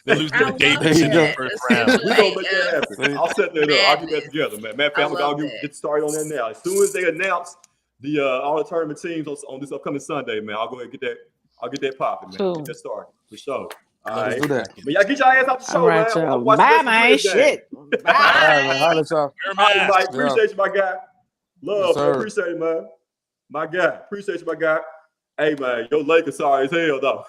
They lose to Davis in the first round. We're gonna make that happen. I'll set that up. I'll get that together, man. Matter of fact, I'll get started on that now. As soon as they announce the all the tournament teams on this upcoming Sunday, man, I'll go ahead and get that. I'll get that popping, man. Cool. Get that started for sure. All Let's right. do that. But y'all get your ass off the show, All right, man. y'all. Bye, man. Shit. All right, man. Holla at y'all. Mike, appreciate you, my guy. Love, Yes, man. Appreciate it, man. My guy. Appreciate you, my guy. Hey, man, your Lakers sorry as hell, though.